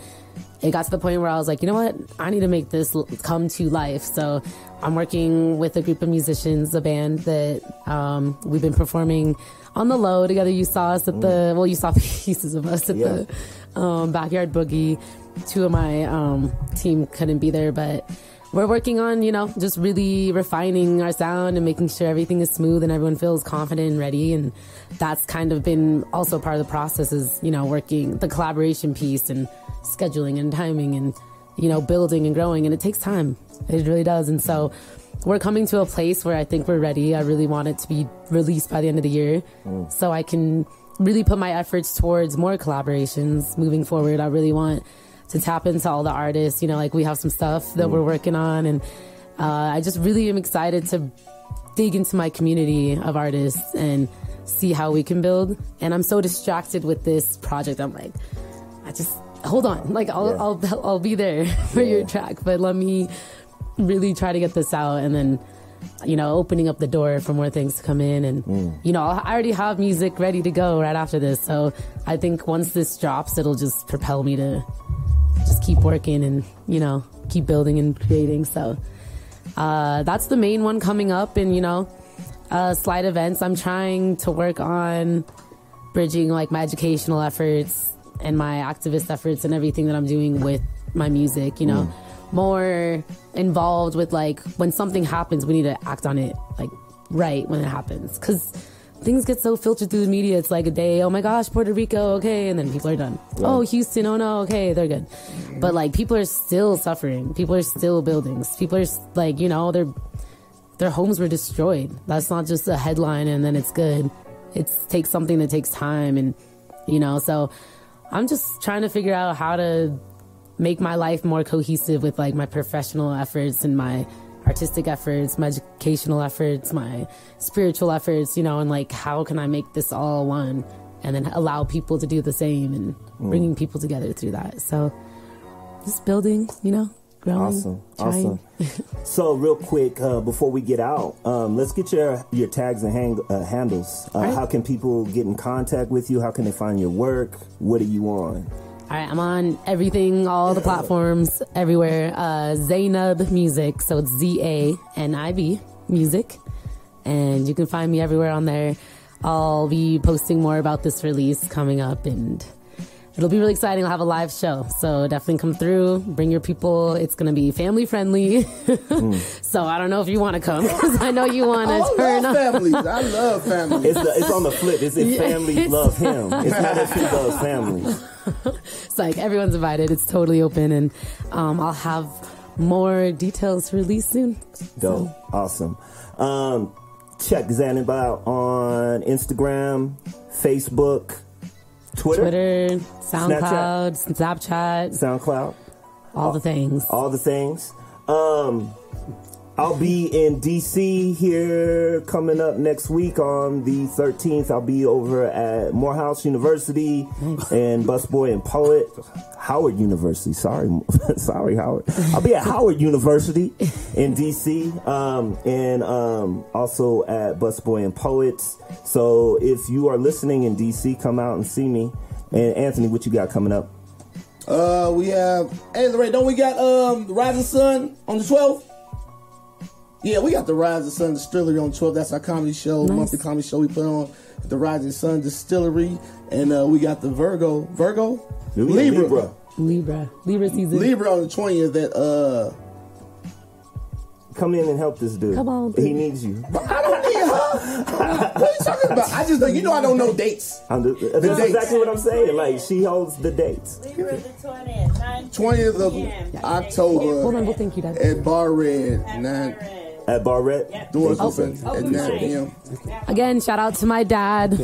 S2: it got to the point where I was like, you know what? I need to make this come to life. So I'm working with a group of musicians, a band that we've been performing on the low together. You saw us at you saw pieces of us at the Backyard Boogie. Two of my team couldn't be there, but we're working on, you know, just really refining our sound and making sure everything is smooth and everyone feels confident and ready. And that's kind of been also part of the process, is, you know, working the collaboration piece and scheduling and timing and, you know, building and growing. And it takes time. It really does. And so we're coming to a place where I think we're ready. I really want it to be released by the end of the year so I can really put my efforts towards more collaborations moving forward. I really want to tap into all the artists, you know, like we have some stuff that we're working on, and I just really am excited to dig into my community of artists and see how we can build. And I'm so distracted with this project. I'm like, hold on. Like, I'll be there for your track, but let me really try to get this out, and then, opening up the door for more things to come in. And, I already have music ready to go right after this. So I think once this drops, it'll just propel me to just keep working and, keep building and creating. So that's the main one coming up. And, slide events. I'm trying to work on bridging like my educational efforts and my activist efforts and everything that I'm doing with my music, more involved with like when something happens, we need to act on it like right when it happens. Cause things get so filtered through the media. It's like a day, oh my gosh, Puerto Rico, okay. And then people are done. Right. Oh, Houston, oh no, okay, they're good. But like people are still suffering. People are still building. People are like, their homes were destroyed. That's not just a headline and then it's good. It takes something that takes time. And, so I'm just trying to figure out how to make my life more cohesive with like my professional efforts and my artistic efforts, my educational efforts, my spiritual efforts, and like how can I make this all one and then allow people to do the same and bringing people together through that. So just building, growing.
S1: Awesome. So real quick, before we get out, let's get your tags and handles.
S2: Right.
S1: How can people get in contact with you? How can they find your work? What are you on?
S2: All right, I'm on everything, all the platforms, everywhere. Zanib Music, so it's ZANIB Music. And you can find me everywhere on there. I'll be posting more about this release coming up, and it'll be really exciting. I'll have a live show, so definitely come through. Bring your people. It's going to be family friendly. So I don't know if you want to come, because I know you want to turn up.
S3: Families. I love families.
S1: It's on the flip. It's if families love him. It's not if he loves families.
S2: It's like everyone's invited. It's totally open, and I'll have more details released soon.
S1: Dope. So. Awesome. Check Zanib out on Instagram, Facebook, Twitter,
S2: SoundCloud, Snapchat,
S1: SoundCloud,
S2: all the things.
S1: All the things. I'll be in DC here coming up next week on the 13th. I'll be over at Morehouse University and Busboy and Poet. Howard University. Sorry, Howard. I'll be at Howard University in DC and also at Busboy and Poets. So if you are listening in DC, come out and see me. And Anthony, what you got coming up?
S3: We have, hey Lorraine, don't we got the Rising Sun on the 12th? Yeah, we got the Rising Sun Distillery on 12th. That's our comedy show, monthly comedy show we put on at the Rising Sun Distillery. And we got the Libra season. Libra on the 20th that
S1: come in and help this dude.
S2: Come on,
S1: dude. He needs you.
S3: I don't need her. What are you talking about? I just, I don't know dates.
S1: That's exactly what I'm saying. Like, she holds the dates.
S4: Libra the 20th.
S3: 20th of October.
S2: Hold on, well, thank you, Dad.
S3: At Bar Red.
S1: At Bar Red?
S4: Yep.
S3: Doors open at 9 p.m.
S2: Again, shout out to my dad,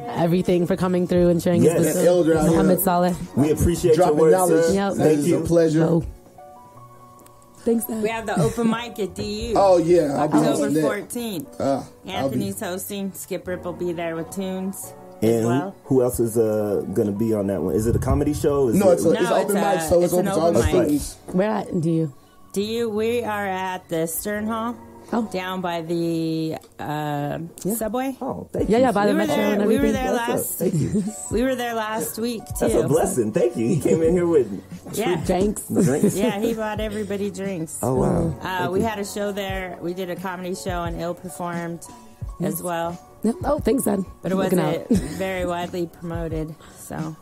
S2: everything for coming through and sharing his wisdom.
S3: Elder out
S2: Muhammad
S3: here.
S2: Saleh.
S1: We appreciate
S3: Dropping
S1: your words,
S3: knowledge.
S1: sir.
S2: Yep.
S1: Thank you.
S3: It's a pleasure.
S2: No. Thanks, Dad.
S4: We have the open mic at DU.
S3: Oh, yeah. I'll be
S4: October
S3: hosting that.
S4: 14th. Anthony's hosting. Skip Rip will be there with tunes as
S1: And
S4: well.
S1: who else is going to be on that one? Is it a comedy show?
S3: No, it's open mic, so it's open to all the students.
S2: Where at do you?
S4: DU, we are at the Stern Hall.
S2: Oh.
S4: Down by the subway.
S1: Oh, thank you.
S2: Yeah, by the metro and everything.
S4: We were there last week too.
S1: That's a blessing. Thank you. He came in here with
S2: drinks.
S4: Yeah, he bought everybody drinks.
S1: Oh wow.
S4: We had a show there. We did a comedy show and Ill performed as well.
S2: Yep. Oh, thanks, Dad.
S4: But it wasn't very widely promoted. So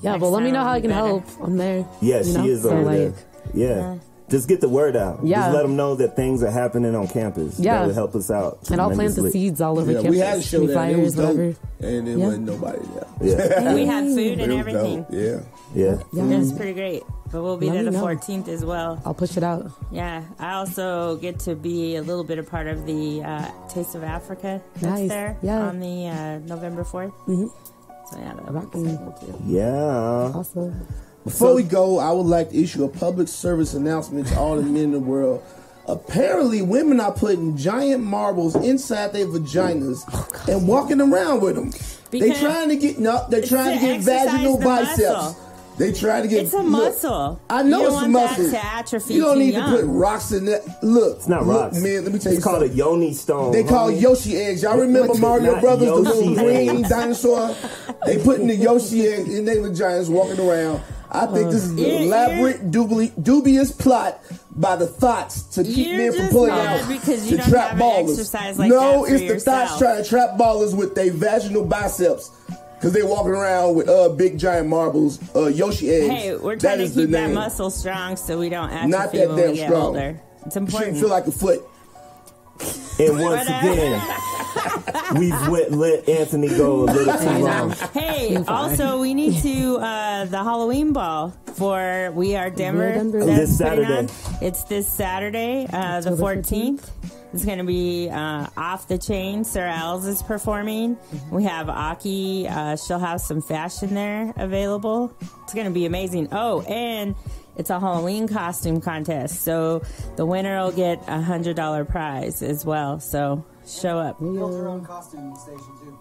S2: yeah, well, let me know how I can help. I'm there.
S1: Yeah, she is over there. Yeah. Just get the word out.
S2: Yeah.
S1: Just let them know that things are happening on campus.
S2: Yeah.
S1: That would help us out.
S2: And I'll plant the seeds all over campus.
S3: We had a show there. And it was dope.
S2: Whatever.
S3: And there wasn't nobody there.
S1: Yeah.
S4: We had food and everything.
S3: Yeah.
S1: Yeah.
S4: It was pretty great. But we'll be there the 14th as well.
S2: I'll push it out.
S4: Yeah. I also get to be a little bit a part of the Taste of Africa that's there on the November 4th. Mm-hmm. So yeah, that'll be exciting too.
S1: Yeah.
S2: Awesome.
S3: Before we go, I would like to issue a public service announcement to all the men in the world. Apparently, women are putting giant marbles inside their vaginas and walking around with them. They're trying to get vaginal biceps.
S4: Muscle.
S3: They try to get.
S4: It's a muscle.
S3: I know it's a muscle.
S4: That to atrophy.
S3: You don't need to put rocks in that. Look,
S1: it's not rocks,
S3: man. Let me tell you,
S1: it's called a yoni stone.
S3: They call Yoshi eggs. Y'all remember Mario Brothers, the little green dinosaur? They putting the Yoshi eggs in their vaginas, walking around. I think this is an elaborate, dubious plot by the thoughts to keep men from pulling out
S4: because you
S3: to
S4: don't
S3: trap
S4: have
S3: ballers.
S4: An exercise like
S3: No,
S4: that
S3: it's the thoughts trying to trap ballers with their vaginal biceps. Because they walking around with big giant marbles, Yoshi eggs.
S4: Hey, we're trying to keep that muscle strong so we don't atrophy
S3: Not that
S4: when
S3: damn
S4: we get
S3: strong.
S4: older. It's important.
S3: Shouldn't feel like a foot.
S1: And once again, we've let Anthony go a little too long.
S4: Hey, also, we need to, the Halloween ball for We Are Denver.
S1: This Saturday.
S4: It's this Saturday, the 14th. It's going to be off the chain. Sarah Els is performing. We have Aki. She'll have some fashion there available. It's going to be amazing. Oh, and it's a Halloween costume contest. So the winner will get a $100 prize as well. So show up.
S6: Build your own costume station, too.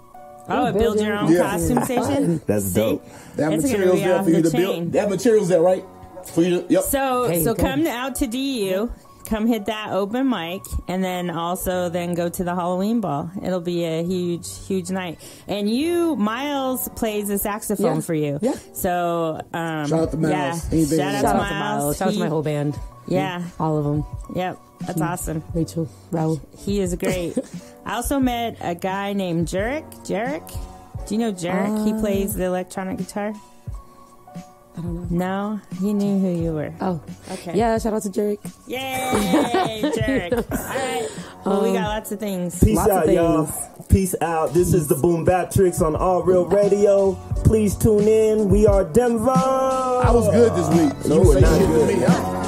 S4: Oh, a build your own costume station?
S1: That's dope.
S3: That material's there for you to build. That material's there, right? For you to, yep.
S4: So come out to DU. Come hit that open mic, and then also go to the Halloween ball. It'll be a huge night. And Miles plays the saxophone for you.
S3: Yeah.
S4: So
S3: shout out to Miles.
S4: Yeah. Shout out to Miles.
S2: Shout out to my whole band.
S4: Yeah.
S2: All of them.
S4: Yep. That's awesome.
S2: Rachel, Raul.
S4: He is great. I also met a guy named Jarek. Do you know Jarek? He plays the electronic guitar.
S2: I don't know.
S4: No, he knew who you were.
S2: Oh,
S4: okay.
S2: Yeah, shout out to Jarek.
S4: Yay, Jarek. All right. Well, we got lots of things.
S1: Peace out, y'all. Peace out. This is the BoomBapTricks on All Real Radio. Please tune in. We are Denver.
S3: I was good this week. So
S1: you were
S3: say
S1: not
S3: shit
S1: good.
S3: to me.